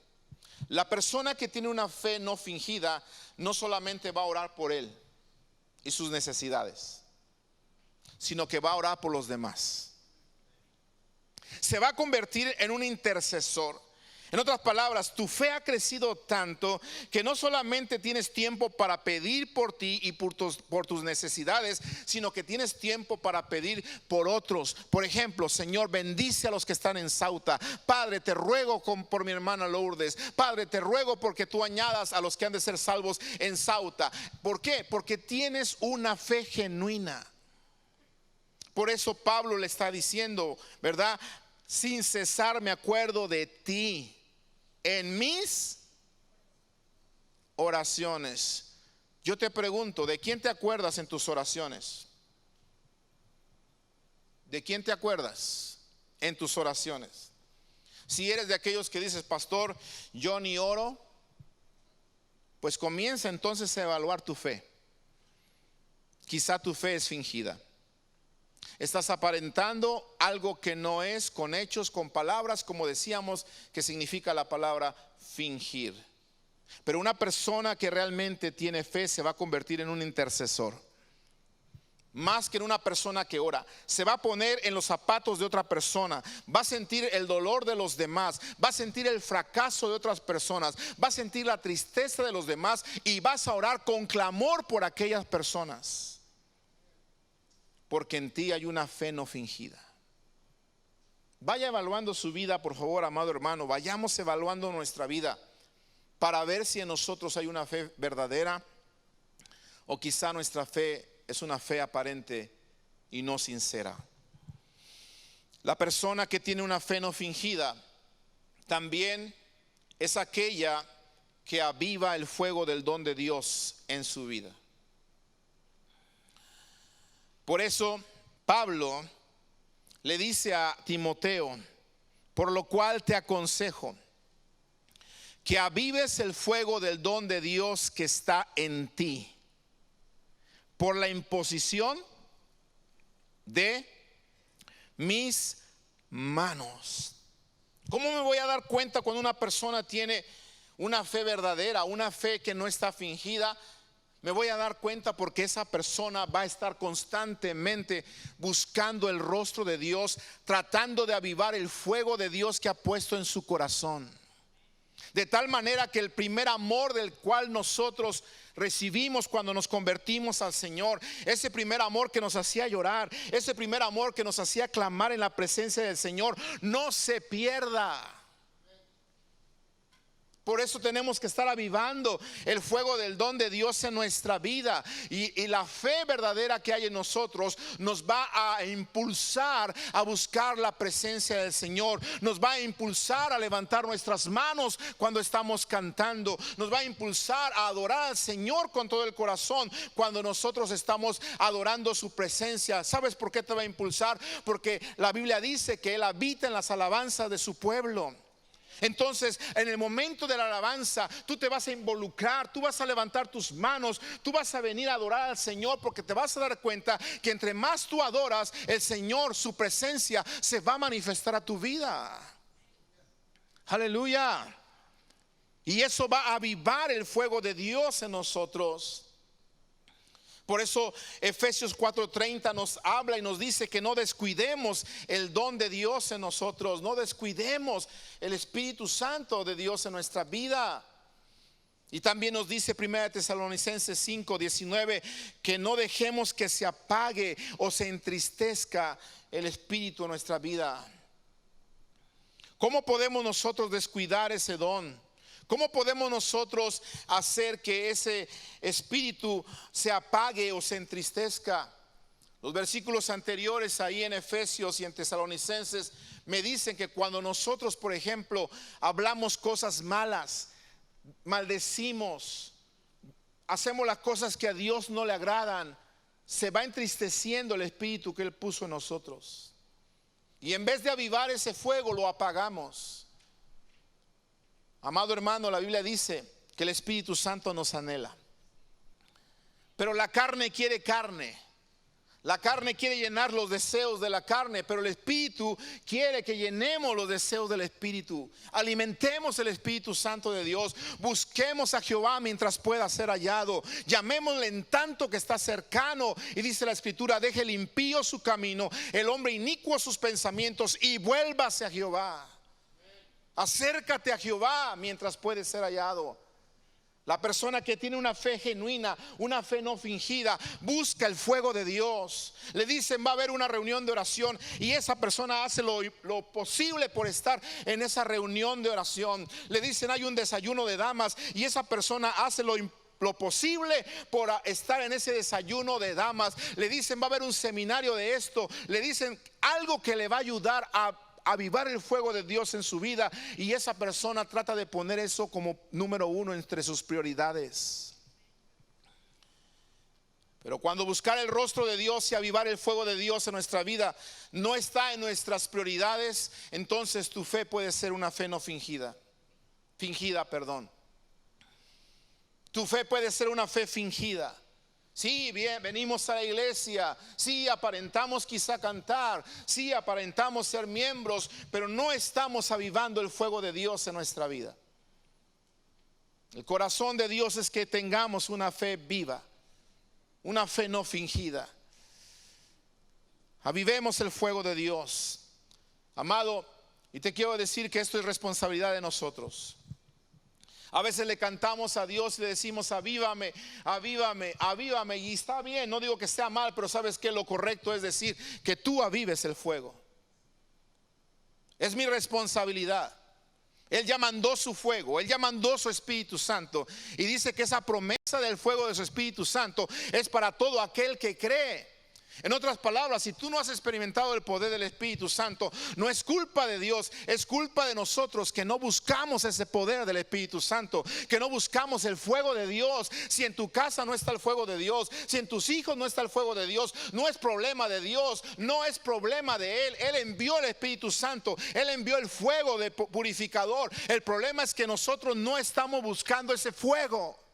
La persona que tiene una fe no fingida no solamente va a orar por él y sus necesidades, sino que va a orar por los demás. Se va a convertir en un intercesor. En otras palabras, tu fe ha crecido tanto que no solamente tienes tiempo para pedir por ti y por tus necesidades, sino que tienes tiempo para pedir por otros. Por ejemplo, Señor, bendice a los que están en Sauta. Padre, te ruego por mi hermana Lourdes. Padre, te ruego porque tú añadas a los que han de ser salvos en Sauta. ¿Por qué? Porque tienes una fe genuina. Por eso Pablo le está diciendo, ¿verdad? Sin cesar me acuerdo de ti en mis oraciones. Yo te pregunto, ¿de quién te acuerdas en tus oraciones? ¿De quién te acuerdas en tus oraciones? Si eres de aquellos que dices, pastor, yo ni oro, pues comienza entonces a evaluar tu fe. Quizá tu fe es fingida. Estás aparentando algo que no es, con hechos, con palabras, como decíamos, que significa la palabra fingir. Pero una persona que realmente tiene fe se va a convertir en un intercesor. Más que en una persona que ora, se va a poner en los zapatos de otra persona, va a sentir el dolor de los demás, va a sentir el fracaso de otras personas, va a sentir la tristeza de los demás y vas a orar con clamor por aquellas personas. Porque en ti hay una fe no fingida. Vaya evaluando su vida, por favor, amado hermano. Vayamos evaluando nuestra vida para ver si en nosotros hay una fe verdadera o quizá nuestra fe es una fe aparente y no sincera. La persona que tiene una fe no fingida también es aquella que aviva el fuego del don de Dios en su vida. Por eso Pablo le dice a Timoteo, por lo cual te aconsejo que avives el fuego del don de Dios que está en ti por la imposición de mis manos. ¿Cómo me voy a dar cuenta cuando una persona tiene una fe verdadera, una fe que no está fingida? Me voy a dar cuenta porque esa persona va a estar constantemente buscando el rostro de Dios, tratando de avivar el fuego de Dios que ha puesto en su corazón. De tal manera que el primer amor del cual nosotros recibimos cuando nos convertimos al Señor, ese primer amor que nos hacía llorar, ese primer amor que nos hacía clamar en la presencia del Señor, no se pierda. Por eso tenemos que estar avivando el fuego del don de Dios en nuestra vida. Y la fe verdadera que hay en nosotros nos va a impulsar a buscar la presencia del Señor. Nos va a impulsar a levantar nuestras manos cuando estamos cantando. Nos va a impulsar a adorar al Señor con todo el corazón cuando nosotros estamos adorando su presencia. ¿Sabes por qué te va a impulsar? Porque la Biblia dice que Él habita en las alabanzas de su pueblo. Entonces, en el momento de la alabanza, tú te vas a involucrar, tú vas a levantar tus manos, tú vas a venir a adorar al Señor, porque te vas a dar cuenta que entre más tú adoras, el Señor, su presencia se va a manifestar a tu vida. Aleluya. Y eso va a avivar el fuego de Dios en nosotros. Por eso Efesios 4:30 nos habla y nos dice que no descuidemos el don de Dios en nosotros, no descuidemos el Espíritu Santo de Dios en nuestra vida. Y también nos dice 1 Tesalonicenses 5:19 que no dejemos que se apague o se entristezca el Espíritu en nuestra vida. ¿Cómo podemos nosotros descuidar ese don? ¿Cómo podemos nosotros hacer que ese espíritu se apague o se entristezca? Los versículos anteriores ahí en Efesios y en Tesalonicenses me dicen que cuando nosotros, por ejemplo, hablamos cosas malas, maldecimos, hacemos las cosas que a Dios no le agradan, se va entristeciendo el espíritu que Él puso en nosotros. Y en vez de avivar ese fuego, lo apagamos. Amado hermano, la Biblia dice que el Espíritu Santo nos anhela, pero la carne quiere carne La carne quiere llenar los deseos de la carne, pero el Espíritu quiere que llenemos los deseos del Espíritu. Alimentemos el Espíritu Santo de Dios. Busquemos a Jehová mientras pueda ser hallado. Llamémosle en tanto que está cercano. Y dice la Escritura: deje el impío su camino, el hombre inicuo sus pensamientos, y vuélvase a Jehová. Acércate a Jehová mientras puede ser hallado. La persona que tiene una fe genuina, una fe no fingida, busca el fuego de Dios. Le dicen: va a haber una reunión de oración, y esa persona hace lo posible por estar en esa reunión de oración. Le dicen: hay un desayuno de damas, y esa persona hace lo posible por estar en ese desayuno de damas. Le dicen: va a haber un seminario de esto. Le dicen algo que le va a ayudar a avivar el fuego de Dios en su vida, y esa persona trata de poner eso como número uno entre sus prioridades. Pero cuando buscar el rostro de Dios y avivar el fuego de Dios en nuestra vida no está en nuestras prioridades, entonces tu fe puede ser una fe no fingida. Tu fe puede ser una fe fingida. Sí, bien, venimos a la iglesia, sí, aparentamos quizá cantar, sí, aparentamos ser miembros, pero no estamos avivando el fuego de Dios en nuestra vida. El corazón de Dios es que tengamos una fe viva, una fe no fingida. Avivemos el fuego de Dios, amado. Y te quiero decir que esto es responsabilidad de nosotros. A veces le cantamos a Dios y le decimos: avívame, avívame, avívame. Y está bien, no digo que sea mal, pero sabes que lo correcto es decir que tú avives el fuego. Es mi responsabilidad. Él ya mandó su fuego, Él ya mandó su Espíritu Santo. Y dice que esa promesa del fuego de su Espíritu Santo es para todo aquel que cree. En otras palabras, si tú no has experimentado el poder del Espíritu Santo, no es culpa de Dios, es culpa de nosotros que no buscamos ese poder del Espíritu Santo, que no buscamos el fuego de Dios. Si en tu casa no está el fuego de Dios, si en tus hijos no está el fuego de Dios, no es problema de Dios, no es problema de Él. Él envió el Espíritu Santo, Él envió el fuego de purificador. El problema es que nosotros no estamos buscando ese fuego.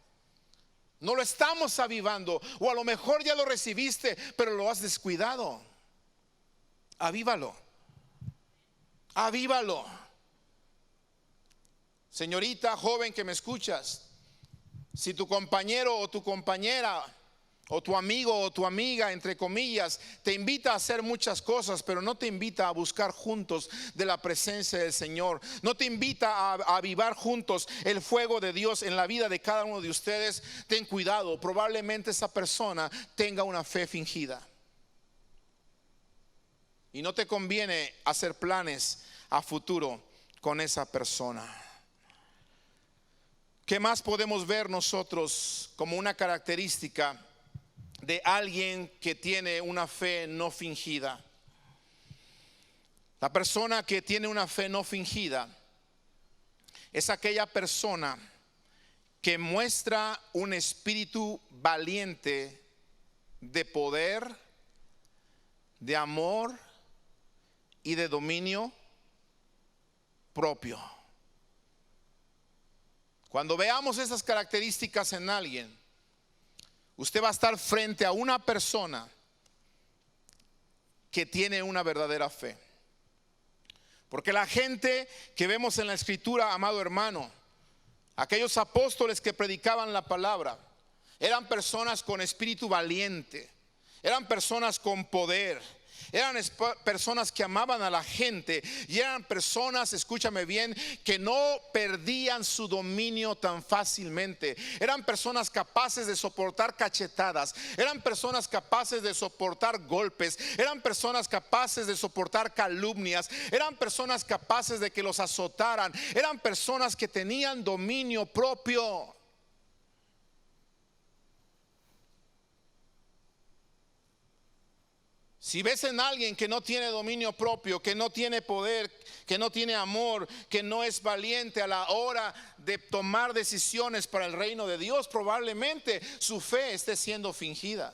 No lo estamos avivando, o a lo mejor ya lo recibiste, pero lo has descuidado. Avívalo. Avívalo. Señorita joven que me escuchas, si tu compañero o tu compañera, o tu amigo o tu amiga, entre comillas, te invita a hacer muchas cosas, pero no te invita a buscar juntos de la presencia del Señor, no te invita a avivar juntos el fuego de Dios en la vida de cada uno de ustedes, ten cuidado. Probablemente esa persona tenga una fe fingida, y no te conviene hacer planes a futuro con esa persona. ¿Qué más podemos ver nosotros como una característica de alguien que tiene una fe no fingida? La persona que tiene una fe no fingida es aquella persona que muestra un espíritu valiente de poder, de amor y de dominio propio. Cuando veamos esas características en alguien, usted va a estar frente a una persona que tiene una verdadera fe. Porque la gente que vemos en la Escritura, amado hermano, aquellos apóstoles que predicaban la palabra, eran personas con espíritu valiente, eran personas con poder, eran personas que amaban a la gente, y eran personas, escúchame bien, que no perdían su dominio tan fácilmente. Eran personas capaces de soportar cachetadas, eran personas capaces de soportar golpes, eran personas capaces de soportar calumnias, eran personas capaces de que los azotaran, eran personas que tenían dominio propio. Si ves en alguien que no tiene dominio propio, que no tiene poder, que no tiene amor, que no es valiente a la hora de tomar decisiones para el reino de Dios, probablemente su fe esté siendo fingida.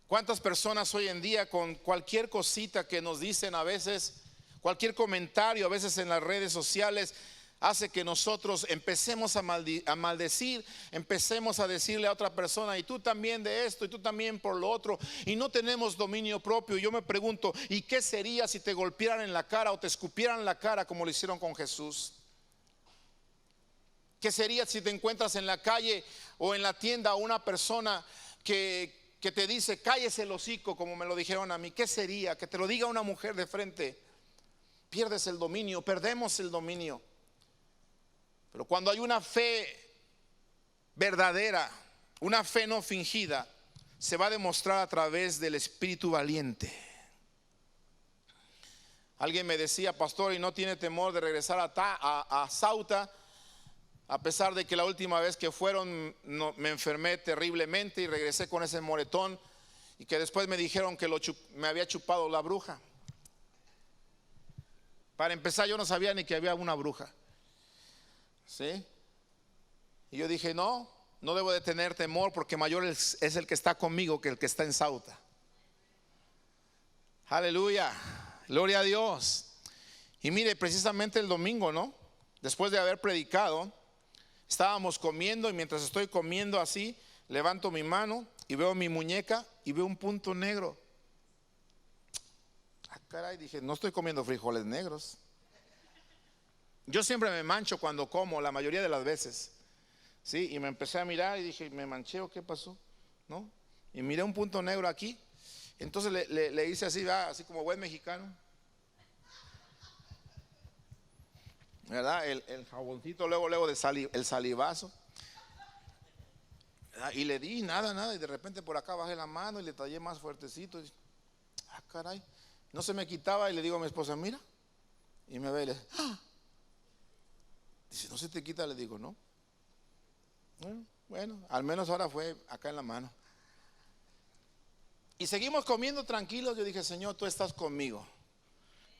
¿Cuántas personas hoy en día con cualquier cosita que nos dicen a veces, cualquier comentario a veces en las redes sociales, hace que nosotros empecemos a maldecir, empecemos a decirle a otra persona, y tú también de esto, y tú también por lo otro, y no tenemos dominio propio. Yo me pregunto, ¿y qué sería si te golpearan en la cara o te escupieran en la cara como lo hicieron con Jesús? ¿Qué sería si te encuentras en la calle o en la tienda a una persona que te dice, cállese el hocico, como me lo dijeron a mí? ¿Qué sería? Que te lo diga una mujer de frente. Pierdes el dominio, perdemos el dominio. Pero cuando hay una fe verdadera, una fe no fingida, se va a demostrar a través del espíritu valiente. Alguien me decía, pastor, ¿y no tiene temor de regresar a Sauta? A pesar de que la última vez que fueron me enfermé terriblemente y regresé con ese moretón, y que después me dijeron que me había chupado la bruja. Para empezar, yo no sabía ni que había una bruja. ¿Sí? Y yo dije, no debo de tener temor, porque mayor es el que está conmigo que el que está en Sauta. Aleluya, gloria a Dios. Y mire, precisamente el domingo, ¿no? Después de haber predicado, estábamos comiendo, y mientras estoy comiendo así, levanto mi mano y veo mi muñeca y veo un punto negro. Ah, caray, dije, no estoy comiendo frijoles negros. Yo siempre me mancho cuando como, la mayoría de las veces. Sí, y me empecé a mirar y dije, ¿me manché o qué pasó? ¿No? Y miré un punto negro aquí. Entonces le hice así, así como buen mexicano, ¿verdad? El jaboncito, luego de el salivazo. Y le di nada, y de repente por acá bajé la mano y le tallé más fuertecito. Y, ah, caray, no se me quitaba, y le digo a mi esposa, mira. Y me ve y le dice, ¡ah! Dice, ¿no se te quita? Le digo, no. Bueno, al menos ahora fue acá en la mano. Y seguimos comiendo tranquilos. Yo dije, Señor, tú estás conmigo,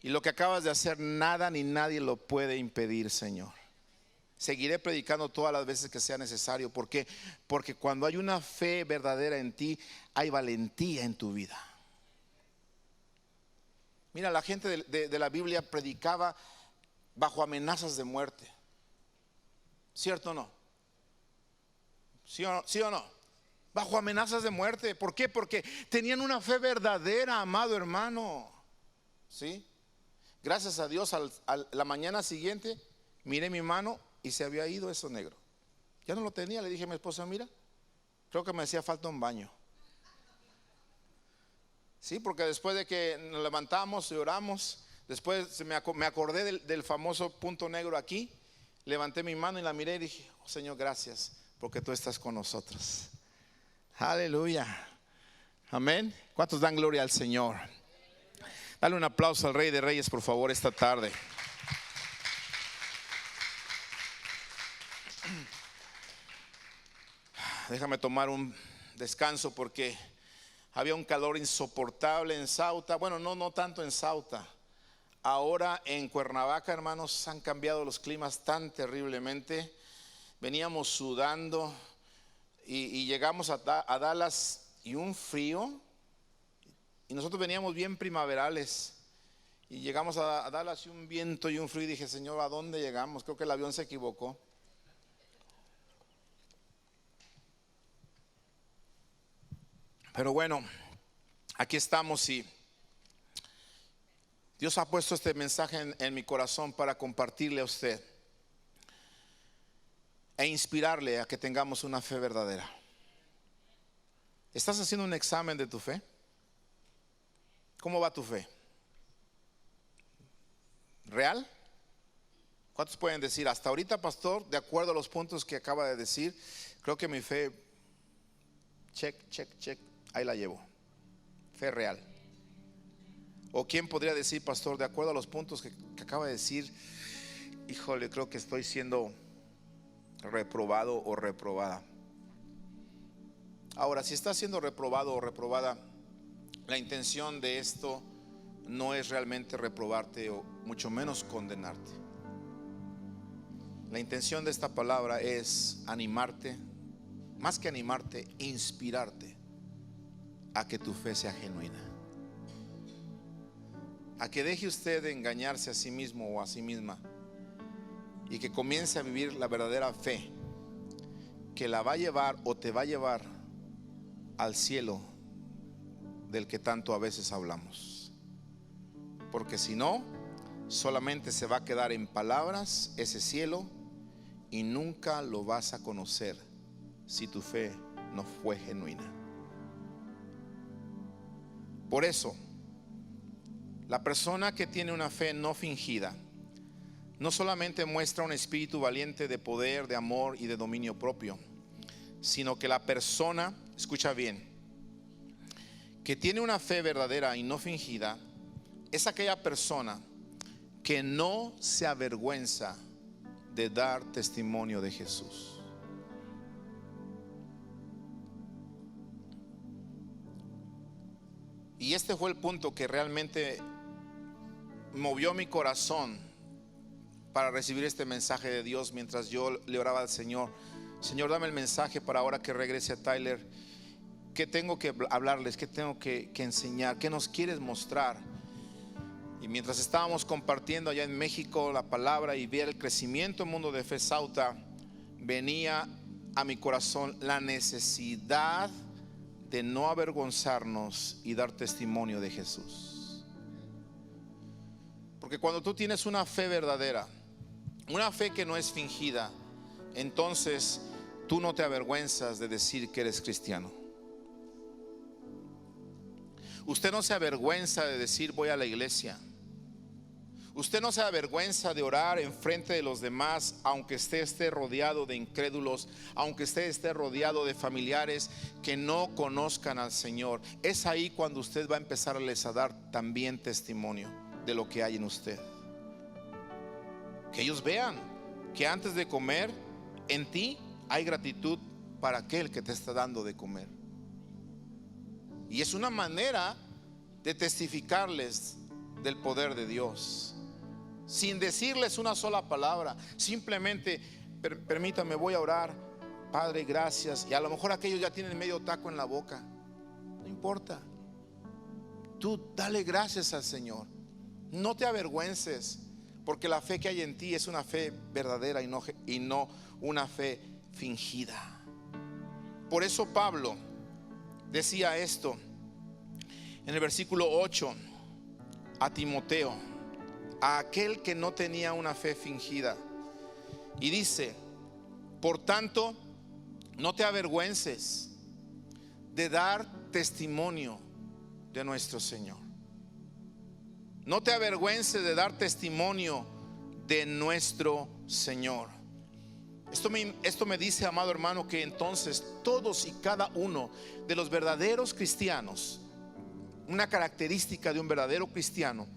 y lo que acabas de hacer, nada ni nadie lo puede impedir, Señor. Seguiré predicando todas las veces que sea necesario. ¿Por qué? Porque cuando hay una fe verdadera en ti, hay valentía en tu vida. Mira, la gente de la Biblia predicaba bajo amenazas de muerte. ¿Cierto o no? ¿Sí o no? Bajo amenazas de muerte. ¿Por qué? Porque tenían una fe verdadera, amado hermano. ¿Sí? Gracias a Dios, a la mañana siguiente miré mi mano y se había ido eso negro. Ya no lo tenía. Le dije a mi esposa, mira, creo que me hacía falta un baño. Sí, porque después de que nos levantamos y oramos, después me acordé del famoso punto negro aquí. Levanté mi mano y la miré y dije, oh, Señor, gracias, porque tú estás con nosotros. Aleluya. Amén. ¿Cuántos dan gloria al Señor? Dale un aplauso al Rey de Reyes, por favor, esta tarde. Déjame tomar un descanso, porque había un calor insoportable en Sauta. Bueno, no tanto en Sauta. Ahora en Cuernavaca, hermanos, han cambiado los climas tan terriblemente. Veníamos sudando y llegamos a Dallas, y un frío. Y nosotros veníamos bien primaverales. Y llegamos a Dallas y un viento y un frío. Y dije, Señor, ¿a dónde llegamos? Creo que el avión se equivocó. Pero bueno, aquí estamos, y Dios ha puesto este mensaje en mi corazón para compartirle a usted e inspirarle a que tengamos una fe verdadera. ¿Estás haciendo un examen de tu fe? ¿Cómo va tu fe? ¿Real? ¿Cuántos pueden decir, hasta ahorita, pastor, de acuerdo a los puntos que acaba de decir, creo que mi fe, check, ahí la llevo? Fe real. ¿O quién podría decir, pastor, de acuerdo a los puntos que acaba de decir, híjole, creo que estoy siendo reprobado o reprobada? Ahora, si estás siendo reprobado o reprobada, la intención de esto no es realmente reprobarte, o mucho menos condenarte. La intención de esta palabra es animarte, más que animarte, inspirarte a que tu fe sea genuina, a que deje usted de engañarse a sí mismo o a sí misma, y que comience a vivir la verdadera fe, que la va a llevar o te va a llevar al cielo del que tanto a veces hablamos. Porque si no, solamente se va a quedar en palabras ese cielo y nunca lo vas a conocer si tu fe no fue genuina. Por eso, la persona que tiene una fe no fingida no solamente muestra un espíritu valiente de poder, de amor y de dominio propio, sino que la persona, escucha bien, que tiene una fe verdadera y no fingida es aquella persona que no se avergüenza de dar testimonio de Jesús. Y este fue el punto que realmente movió mi corazón para recibir este mensaje de Dios mientras yo le oraba al Señor. Señor, dame el mensaje para ahora que regrese a Tyler. ¿Qué tengo que hablarles? ¿Qué tengo que enseñar? ¿Qué nos quieres mostrar? Y mientras estábamos compartiendo allá en México la palabra y ver el crecimiento en Mundo de Fe Sauta, venía a mi corazón la necesidad de no avergonzarnos y dar testimonio de Jesús. Porque cuando tú tienes una fe verdadera, una fe que no es fingida, entonces tú no te avergüenzas de decir que eres cristiano. Usted no se avergüenza de decir voy a la iglesia. Usted no se avergüenza de orar en frente de los demás, aunque usted esté rodeado de incrédulos, aunque usted esté rodeado de familiares que no conozcan al Señor. Es ahí cuando usted va a empezarles a dar también testimonio de lo que hay en usted. Que ellos vean que antes de comer, en ti hay gratitud para aquel que te está dando de comer. Y es una manera de testificarles del poder de Dios, sin decirles una sola palabra. Simplemente, permítame, voy a orar. Padre, gracias. Y a lo mejor aquellos ya tienen medio taco en la boca. No importa. Tú dale gracias al Señor. No te avergüences, porque la fe que hay en ti es una fe verdadera y no una fe fingida. Por eso Pablo decía esto en el versículo 8 a Timoteo, a aquel que no tenía una fe fingida, y dice: por tanto, no te avergüences de dar testimonio de nuestro Señor. No te avergüences de dar testimonio de nuestro Señor. Esto me dice, amado hermano, que entonces todos y cada uno de los verdaderos cristianos, una característica de un verdadero cristiano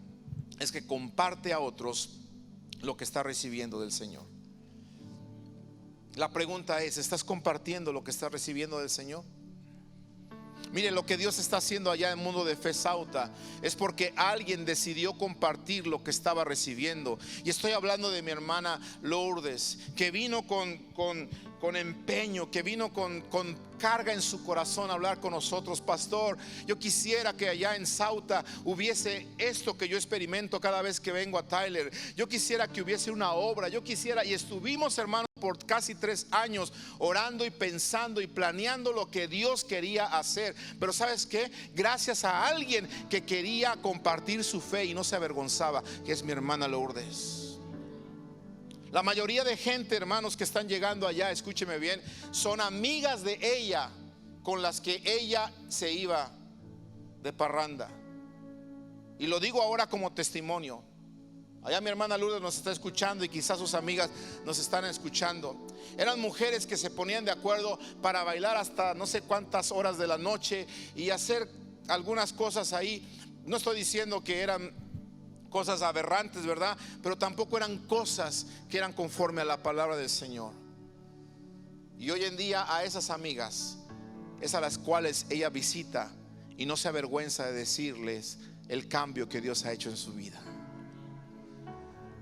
es que comparte a otros lo que está recibiendo del Señor. La pregunta es: ¿estás compartiendo lo que estás recibiendo del Señor? Mire, lo que Dios está haciendo allá en Mundo de Fe Sauta es porque alguien decidió compartir lo que estaba recibiendo. Y estoy hablando de mi hermana Lourdes, que vino con empeño, que vino con carga en su corazón a hablar con nosotros. Pastor, yo quisiera que allá en Sauta hubiese esto que yo experimento cada vez que vengo a Tyler. Yo quisiera que hubiese una obra. Yo quisiera, y estuvimos, hermanos, por casi 3 años orando y pensando y planeando lo que Dios quería hacer. Pero ¿sabes qué? Gracias a alguien que quería compartir su fe y no se avergonzaba, que es mi hermana Lourdes. La mayoría de gente, hermanos, que están llegando allá, escúcheme bien, son amigas de ella con las que ella se iba de parranda. Y lo digo ahora como testimonio. Allá mi hermana Lourdes nos está escuchando y quizás sus amigas nos están escuchando. Eran mujeres que se ponían de acuerdo para bailar hasta no sé cuántas horas de la noche y hacer algunas cosas ahí. No estoy diciendo que eran cosas aberrantes, ¿verdad? Pero tampoco eran cosas que eran conforme a la palabra del Señor. Y hoy en día a esas amigas es a las cuales ella visita y no se avergüenza de decirles el cambio que Dios ha hecho en su vida.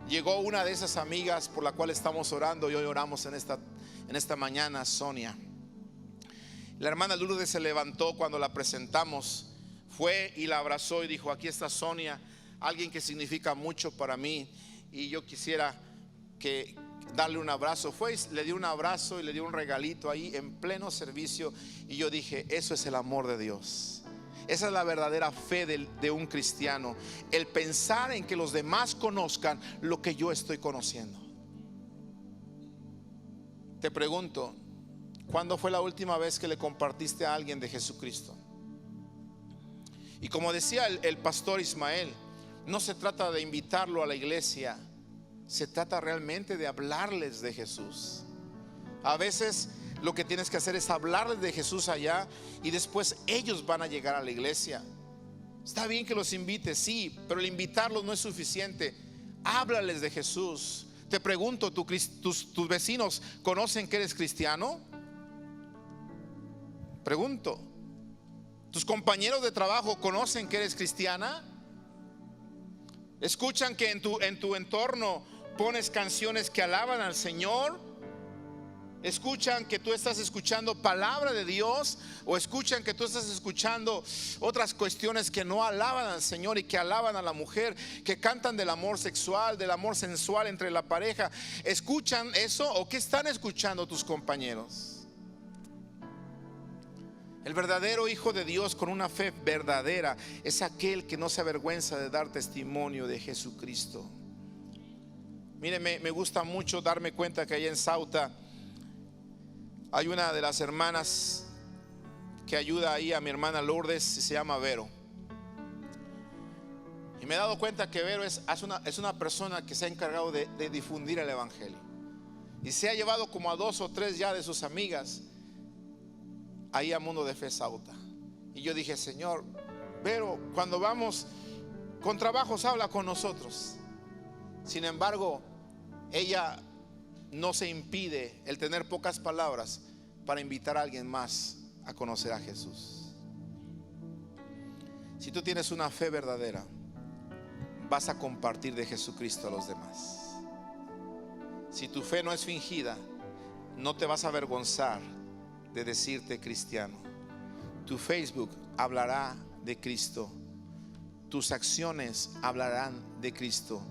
Llegó una de esas amigas por la cual estamos orando y hoy oramos en esta mañana, Sonia. La hermana Lourdes se levantó cuando la presentamos, fue y la abrazó y dijo: aquí está Sonia, alguien que significa mucho para mí, y yo quisiera que darle un abrazo. Fue y le dio un abrazo y le dio un regalito ahí en pleno servicio. Y yo dije, eso es el amor de Dios. Esa es la verdadera fe de un cristiano. El pensar en que los demás conozcan lo que yo estoy conociendo. Te pregunto, ¿cuándo fue la última vez que le compartiste a alguien de Jesucristo? Y como decía el pastor Ismael, no se trata de invitarlo a la iglesia, se trata realmente de hablarles de Jesús. A veces lo que tienes que hacer es hablarles de Jesús allá y después ellos van a llegar a la iglesia. Está bien que los invites, sí, pero el invitarlos no es suficiente. Háblales de Jesús. Te pregunto, ¿tus vecinos conocen que eres cristiano? Pregunto, ¿tus compañeros de trabajo conocen que eres cristiana? ¿Escuchan que en tu entorno pones canciones que alaban al Señor? ¿Escuchan que tú estás escuchando palabra de Dios? ¿O escuchan que tú estás escuchando otras cuestiones que no alaban al Señor y que alaban a la mujer, que cantan del amor sexual, del amor sensual entre la pareja? ¿Escuchan eso o qué están escuchando tus compañeros? El verdadero hijo de Dios con una fe verdadera es aquel que no se avergüenza de dar testimonio de Jesucristo. Mire, me gusta mucho darme cuenta que allá en Sauta hay una de las hermanas que ayuda ahí a mi hermana Lourdes y se llama Vero. Y me he dado cuenta que Vero es una persona que se ha encargado de difundir el evangelio. Y se ha llevado como a 2 o 3 ya de sus amigas ahí a Mundo de Fe Sauta. Y yo dije, Señor, Vero, cuando vamos con trabajos habla con nosotros. Sin embargo, ella no se impide el tener pocas palabras para invitar a alguien más a conocer a Jesús. Si tú tienes una fe verdadera, vas a compartir de Jesucristo a los demás. Si tu fe no es fingida, no te vas a avergonzar de decirte cristiano. Tu Facebook hablará de Cristo. Tus acciones hablarán de Cristo.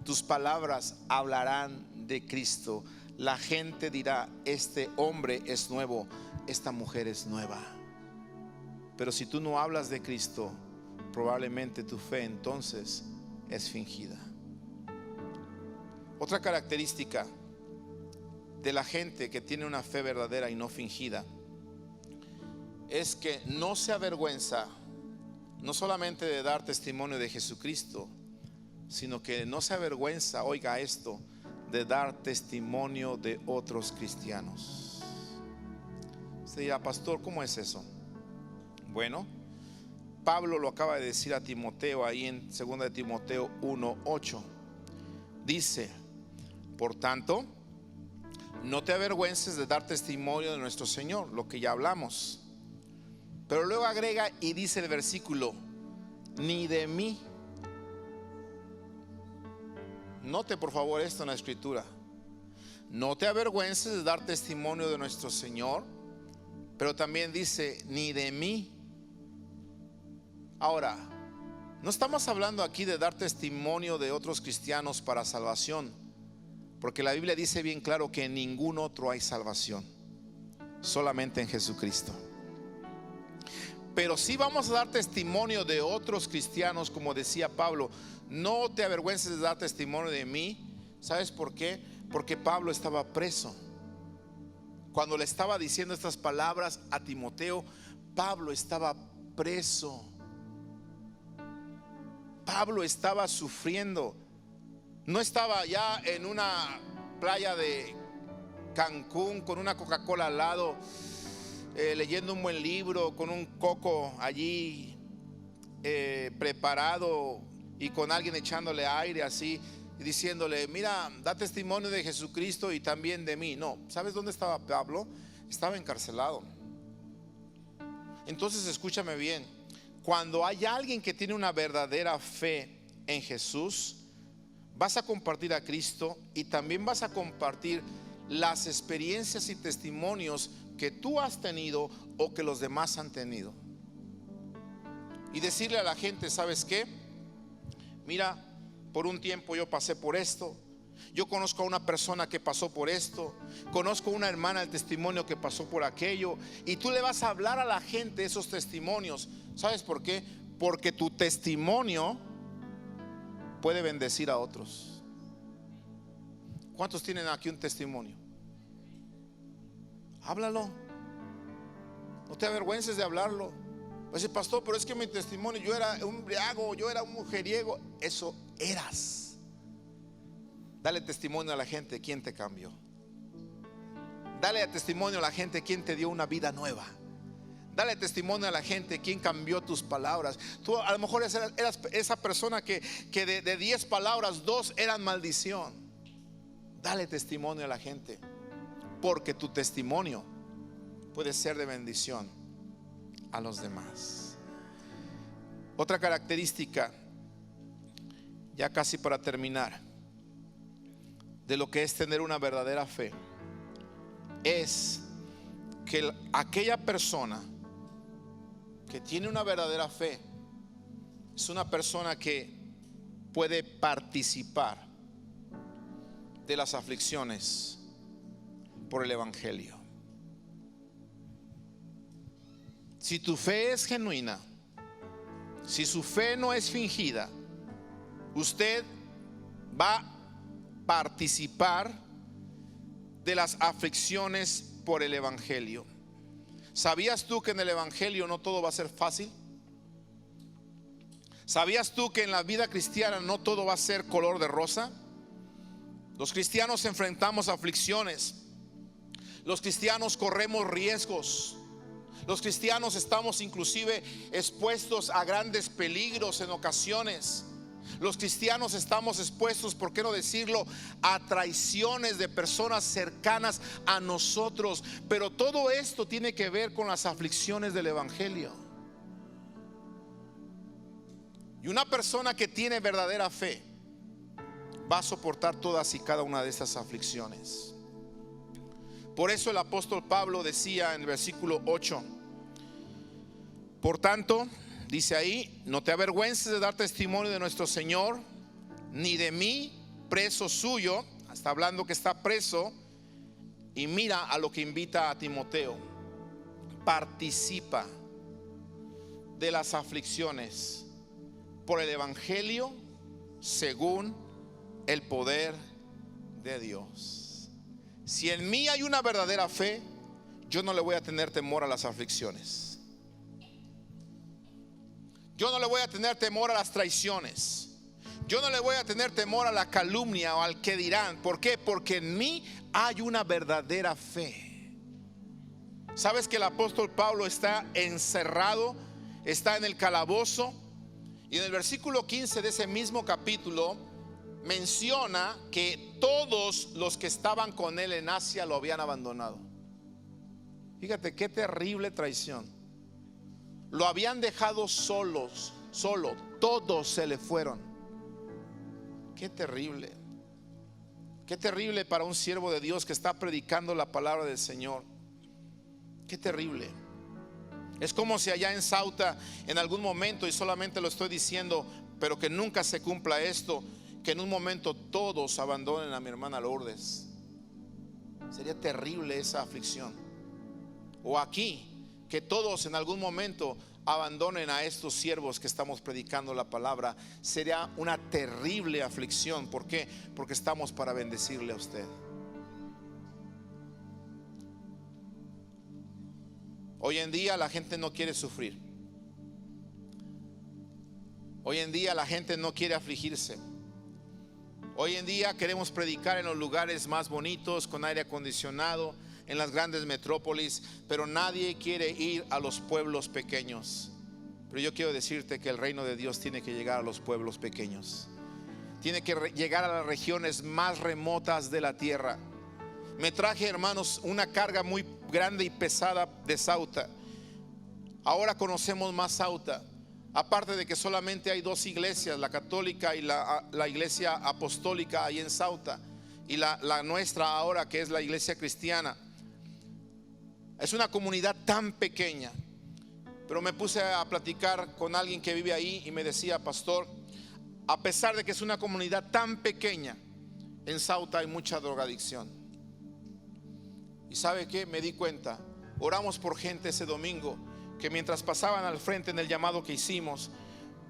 Tus palabras hablarán de Cristo. La gente dirá, este hombre es nuevo, esta mujer es nueva. Pero si tú no hablas de Cristo, probablemente tu fe entonces es fingida. Otra característica de la gente que tiene una fe verdadera y no fingida es que no se avergüenza no solamente de dar testimonio de Jesucristo, sino que no se avergüenza, oiga esto, de dar testimonio de otros cristianos. Usted dirá, pastor, ¿cómo es eso? Bueno, Pablo lo acaba de decir a Timoteo ahí en 2 de Timoteo 1:8. Dice, por tanto, no te avergüences de dar testimonio de nuestro Señor, lo que ya hablamos. Pero luego agrega y dice el versículo, ni de mí. Note por favor esto en la escritura. No te avergüences de dar testimonio de nuestro Señor, pero también dice, ni de mí. Ahora, no estamos hablando aquí de dar testimonio de otros cristianos para salvación, porque la Biblia dice bien claro que en ningún otro hay salvación, solamente en Jesucristo. Pero sí vamos a dar testimonio de otros cristianos, como decía Pablo. No te avergüences de dar testimonio de mí. ¿Sabes por qué? Porque Pablo estaba preso. Cuando le estaba diciendo estas palabras a Timoteo, Pablo estaba preso. Pablo estaba sufriendo. No estaba ya en una playa de Cancún con una Coca-Cola al lado, leyendo un buen libro, con un coco allí preparado y con alguien echándole aire así y diciéndole, mira, da testimonio de Jesucristo y también de mí. No, ¿sabes dónde estaba Pablo? Estaba encarcelado. Entonces escúchame bien, cuando hay alguien que tiene una verdadera fe en Jesús, vas a compartir a Cristo y también vas a compartir las experiencias y testimonios que tú has tenido o que los demás han tenido. Y decirle a la gente, ¿sabes qué? Mira, por un tiempo yo pasé por esto Yo conozco a una persona que pasó por esto. Conozco a una hermana del testimonio que pasó por aquello. Y tú le vas a hablar a la gente esos testimonios. ¿Sabes por qué? Porque tu testimonio puede bendecir a otros. ¿Cuántos tienen aquí un testimonio? Háblalo. No te avergüences de hablarlo. Pues pastor, pero es que mi testimonio, yo era un embriago, yo era un mujeriego. Eso eras. Dale testimonio a la gente quién te cambió. Dale testimonio a la gente quién te dio una vida nueva. Dale testimonio a la gente quién cambió tus palabras. Tú a lo mejor eras esa persona que de 10 palabras 2 eran maldición. Dale testimonio a la gente, porque tu testimonio puede ser de bendición a los demás. Otra característica, ya casi para terminar, de lo que es tener una verdadera fe, es que aquella persona que tiene una verdadera fe es una persona que puede participar de las aflicciones por el evangelio. Si tu fe es genuina, si su fe no es fingida, usted va a participar de las aflicciones por el evangelio. ¿Sabías tú que en el evangelio no todo va a ser fácil? ¿Sabías tú que en la vida cristiana no todo va a ser color de rosa? Los cristianos enfrentamos aflicciones. Los cristianos corremos riesgos. Los cristianos estamos inclusive expuestos a grandes peligros en ocasiones. Los cristianos estamos expuestos, ¿por qué no decirlo?, a traiciones de personas cercanas a nosotros. Pero todo esto tiene que ver con las aflicciones del evangelio. Y una persona que tiene verdadera fe va a soportar todas y cada una de estas aflicciones. Por eso el apóstol Pablo decía en el versículo 8: por tanto, dice ahí, no te avergüences de dar testimonio de nuestro Señor, ni de mí, preso suyo. Está hablando que está preso. Y mira a lo que invita a Timoteo: participa de las aflicciones por el evangelio según el poder de Dios. Si en mí hay una verdadera fe, yo no le voy a tener temor a las aflicciones. Yo no le voy a tener temor a las traiciones. Yo no le voy a tener temor a la calumnia o al que dirán. ¿Por qué? Porque en mí hay una verdadera fe. ¿Sabes que el apóstol Pablo está encerrado? Está en el calabozo. Y en el versículo 15 de ese mismo capítulo menciona que todos los que estaban con él en Asia lo habían abandonado. Fíjate qué terrible traición. Lo habían dejado solo, todos se le fueron. Qué terrible. Qué terrible para un siervo de Dios que está predicando la palabra del Señor. Qué terrible. Es como si allá en Sauta en algún momento, y solamente lo estoy diciendo, pero que nunca se cumpla esto, que en un momento todos abandonen a mi hermana Lourdes. Sería terrible esa aflicción. O aquí, que todos en algún momento abandonen a estos siervos que estamos predicando la palabra. Sería una terrible aflicción. ¿Por qué? Porque estamos para bendecirle a usted. Hoy en día la gente no quiere sufrir. Hoy en día la gente no quiere afligirse. Hoy en día queremos predicar en los lugares más bonitos, con aire acondicionado, en las grandes metrópolis, pero nadie quiere ir a los pueblos pequeños. Pero yo quiero decirte que el reino de Dios tiene que llegar a los pueblos pequeños. Tiene que llegar a las regiones más remotas de la tierra. Me traje, hermanos, una carga muy grande y pesada de Sauta. Ahora conocemos más Sauta. Aparte de que solamente hay dos iglesias, la católica y la iglesia apostólica ahí en Sauta, y la nuestra ahora, que es la iglesia cristiana. Es una comunidad tan pequeña. Pero me puse a platicar con alguien que vive ahí y me decía: pastor, a pesar de que es una comunidad tan pequeña, en Sauta hay mucha drogadicción. ¿Y sabe qué? Me di cuenta. Oramos por gente ese domingo que mientras pasaban al frente en el llamado que hicimos,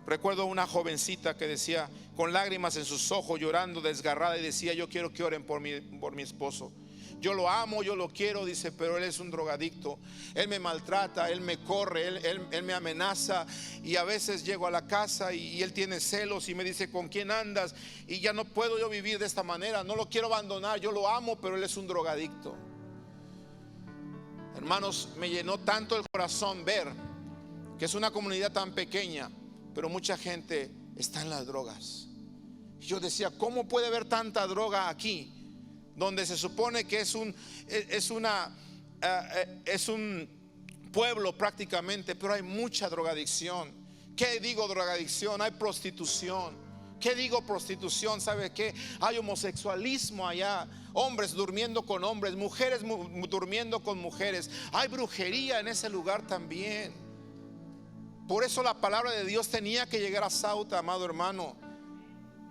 recuerdo una jovencita que decía, con lágrimas en sus ojos, llorando desgarrada, y decía: yo quiero que oren por mi esposo. Yo lo amo, yo lo quiero, dice, pero él es un drogadicto. Él me maltrata, él me corre, él me amenaza. Y a veces llego a la casa y él tiene celos y me dice: ¿con quién andas? Y ya no puedo yo vivir de esta manera. No lo quiero abandonar, yo lo amo, pero él es un drogadicto. Hermanos, me llenó tanto el corazón ver que es una comunidad tan pequeña, pero mucha gente está en las drogas. Y yo decía: ¿cómo puede haber tanta droga aquí? Donde se supone que es un pueblo prácticamente, pero hay mucha drogadicción. ¿Qué digo drogadicción? Hay prostitución. ¿Qué digo prostitución? ¿Sabe qué? Hay homosexualismo allá, hombres durmiendo con hombres, mujeres durmiendo con mujeres. Hay brujería en ese lugar también. Por eso la palabra de Dios tenía que llegar a Sauta, amado hermano.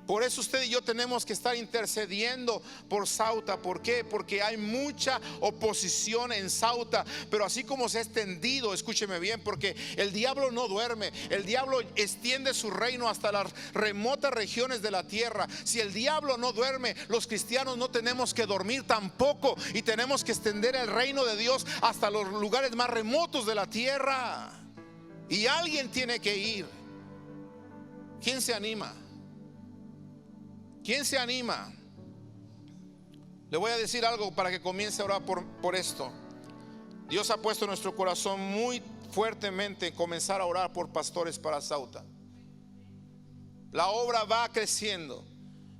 Por eso usted y yo tenemos que estar intercediendo por Sauta. ¿Por qué? Porque hay mucha oposición en Sauta. Pero así como se ha extendido, escúcheme bien, porque el diablo no duerme. El diablo extiende su reino hasta las remotas regiones de la tierra. Si el diablo no duerme, los cristianos no tenemos que dormir tampoco. Y tenemos que extender el reino de Dios hasta los lugares más remotos de la tierra. Y alguien tiene que ir. ¿Quién se anima? ¿Quién se anima? Le voy a decir algo para que comience a orar por esto. Dios ha puesto en nuestro corazón muy fuertemente en comenzar a orar por pastores para Sauta. La obra va creciendo.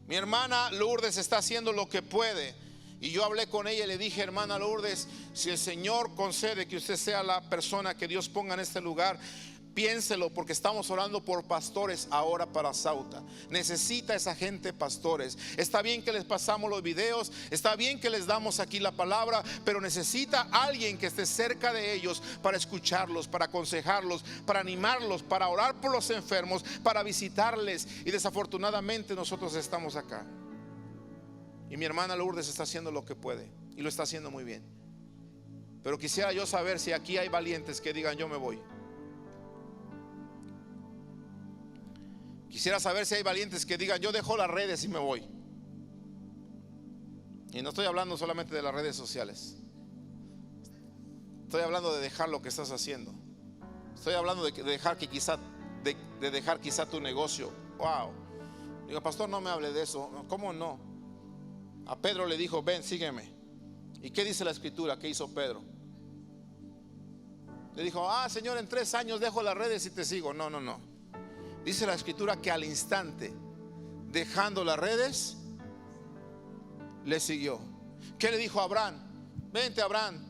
Mi hermana Lourdes está haciendo lo que puede. Y yo hablé con ella y le dije: hermana Lourdes, si el Señor concede que usted sea la persona que Dios ponga en este lugar, piénselo, porque estamos orando por pastores ahora para Sauta. Necesita esa gente pastores. Está bien que les pasamos los videos, está bien que les damos aquí la palabra, pero necesita alguien que esté cerca de ellos para escucharlos, para aconsejarlos, para animarlos, para orar por los enfermos, para visitarles. Y desafortunadamente nosotros estamos acá. Y mi hermana Lourdes está haciendo lo que puede y lo está haciendo muy bien. Pero quisiera yo saber si aquí hay valientes que digan: yo me voy. Quisiera saber si hay valientes que digan: yo dejo las redes y me voy. Y no estoy hablando solamente de las redes sociales. Estoy hablando de dejar lo que estás haciendo. Estoy hablando de dejar que quizá dejar quizá tu negocio. Wow. Digo: pastor, no me hable de eso. ¿Cómo no? A Pedro le dijo: ven, sígueme. ¿Y qué dice la escritura? ¿Qué hizo Pedro? Le dijo: Señor, en 3 años dejo las redes y te sigo. No. Dice la escritura que al instante, dejando las redes, le siguió. ¿Qué le dijo a Abraham? Vente, Abraham,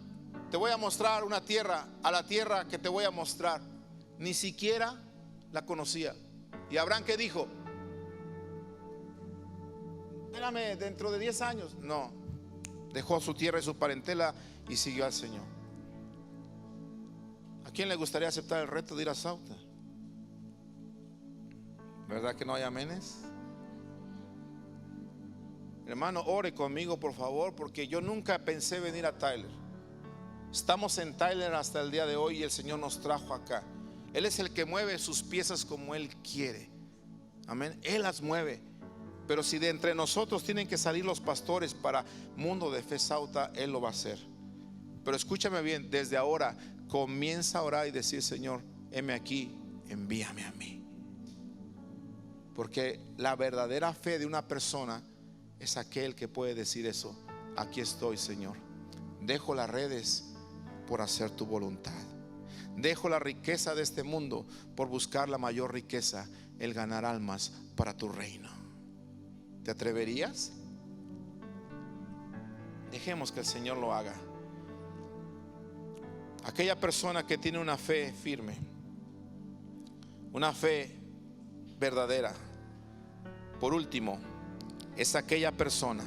te voy a mostrar una tierra. A la tierra que te voy a mostrar, ni siquiera la conocía. ¿Y Abraham qué dijo? Espérame, dentro de 10 años. No, dejó su tierra y su parentela y siguió al Señor. ¿A quién le gustaría aceptar el reto de ir a Sauta? ¿Verdad que no hay amenes? Hermano, ore conmigo por favor, porque yo nunca pensé venir a Tyler. Estamos en Tyler hasta el día de hoy y el Señor nos trajo acá. Él es el que mueve sus piezas como Él quiere. Amén. Él las mueve. Pero si de entre nosotros tienen que salir los pastores para Mundo de Fe Sauta, Él lo va a hacer. Pero escúchame bien, desde ahora comienza a orar y decir: Señor, heme aquí, envíame a mí. Porque la verdadera fe de una persona es aquel que puede decir eso: aquí estoy, Señor. Dejo las redes por hacer tu voluntad. Dejo la riqueza de este mundo por buscar la mayor riqueza, el ganar almas para tu reino. ¿Te atreverías? Dejemos que el Señor lo haga. Aquella persona que tiene una fe firme, una fe verdadera, por último, es aquella persona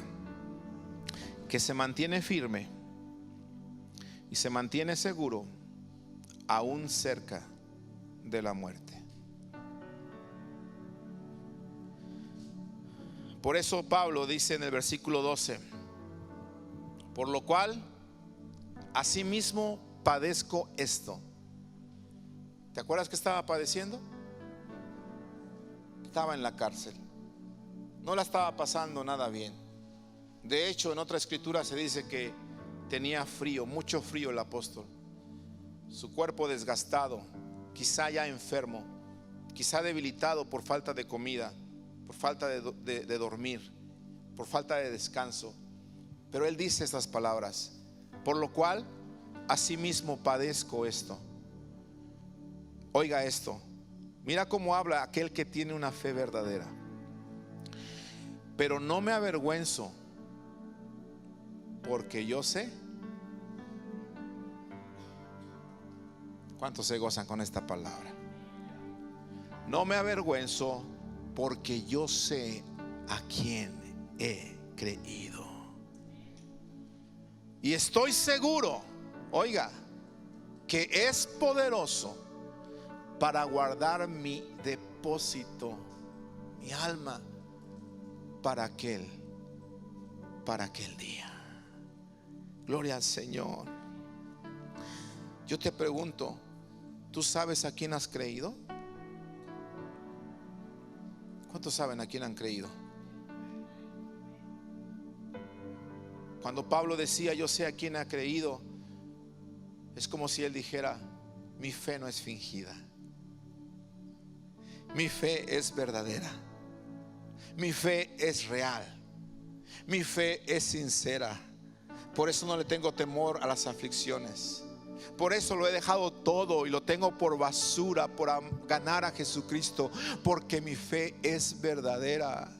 que se mantiene firme y se mantiene seguro aún cerca de la muerte. Por eso Pablo dice en el versículo 12: por lo cual asimismo padezco esto. ¿Te acuerdas que estaba padeciendo? Estaba en la cárcel, no la estaba pasando nada bien. De hecho, en otra escritura se dice que tenía frío, mucho frío el apóstol. Su cuerpo desgastado, quizá ya enfermo, quizá debilitado por falta de comida, por falta de dormir, por falta de descanso. Pero él dice estas palabras: por lo cual asimismo padezco esto. Oiga esto, mira cómo habla aquel que tiene una fe verdadera. Pero no me avergüenzo, porque yo sé. ¿Cuántos se gozan con esta palabra? No me avergüenzo, porque yo sé a quién he creído. Y estoy seguro, oiga, que es poderoso para guardar mi depósito, mi alma, para aquel día. Gloria al Señor. Yo te pregunto, ¿tú sabes a quién has creído? ¿Cuántos saben a quién han creído? Cuando Pablo decía yo sé a quién ha creído, es como si él dijera: mi fe no es fingida, mi fe es verdadera, mi fe es real, mi fe es sincera. Por eso no le tengo temor a las aflicciones. Por eso lo he dejado todo y lo tengo por basura, por ganar a Jesucristo, porque mi fe es verdadera.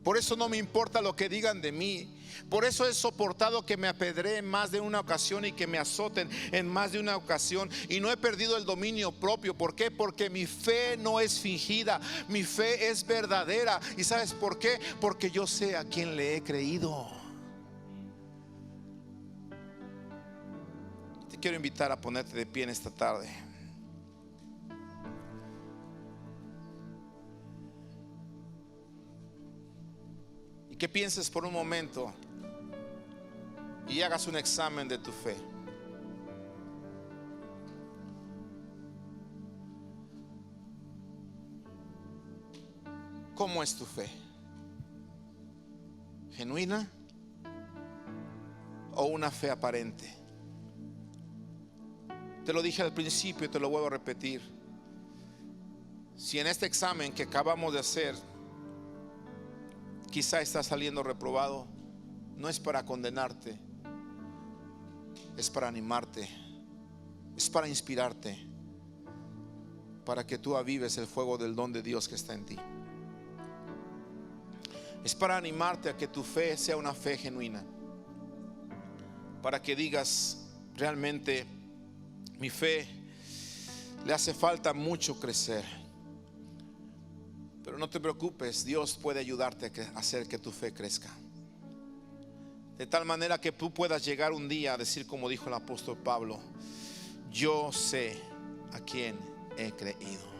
Por eso no me importa lo que digan de mí. Por eso he soportado que me apedreen en más de una ocasión y que me azoten en más de una ocasión, y no he perdido el dominio propio. ¿Por qué? Porque mi fe no es fingida, mi fe es verdadera. ¿Y sabes por qué? Porque yo sé a quién le he creído. Te quiero invitar a ponerte de pie en esta tarde. Y que pienses por un momento y hagas un examen de tu fe. ¿Cómo es tu fe? ¿Genuina o una fe aparente? Te lo dije al principio y te lo vuelvo a repetir. Si en este examen que acabamos de hacer quizá estás saliendo reprobado, no es para condenarte, es para animarte, es para inspirarte, para que tú avives el fuego del don de Dios que está en ti. Es para animarte a que tu fe sea una fe genuina, para que digas: realmente mi fe le hace falta mucho crecer. Pero no te preocupes, Dios puede ayudarte a hacer que tu fe crezca, de tal manera que tú puedas llegar un día a decir, como dijo el apóstol Pablo: yo sé a quién he creído.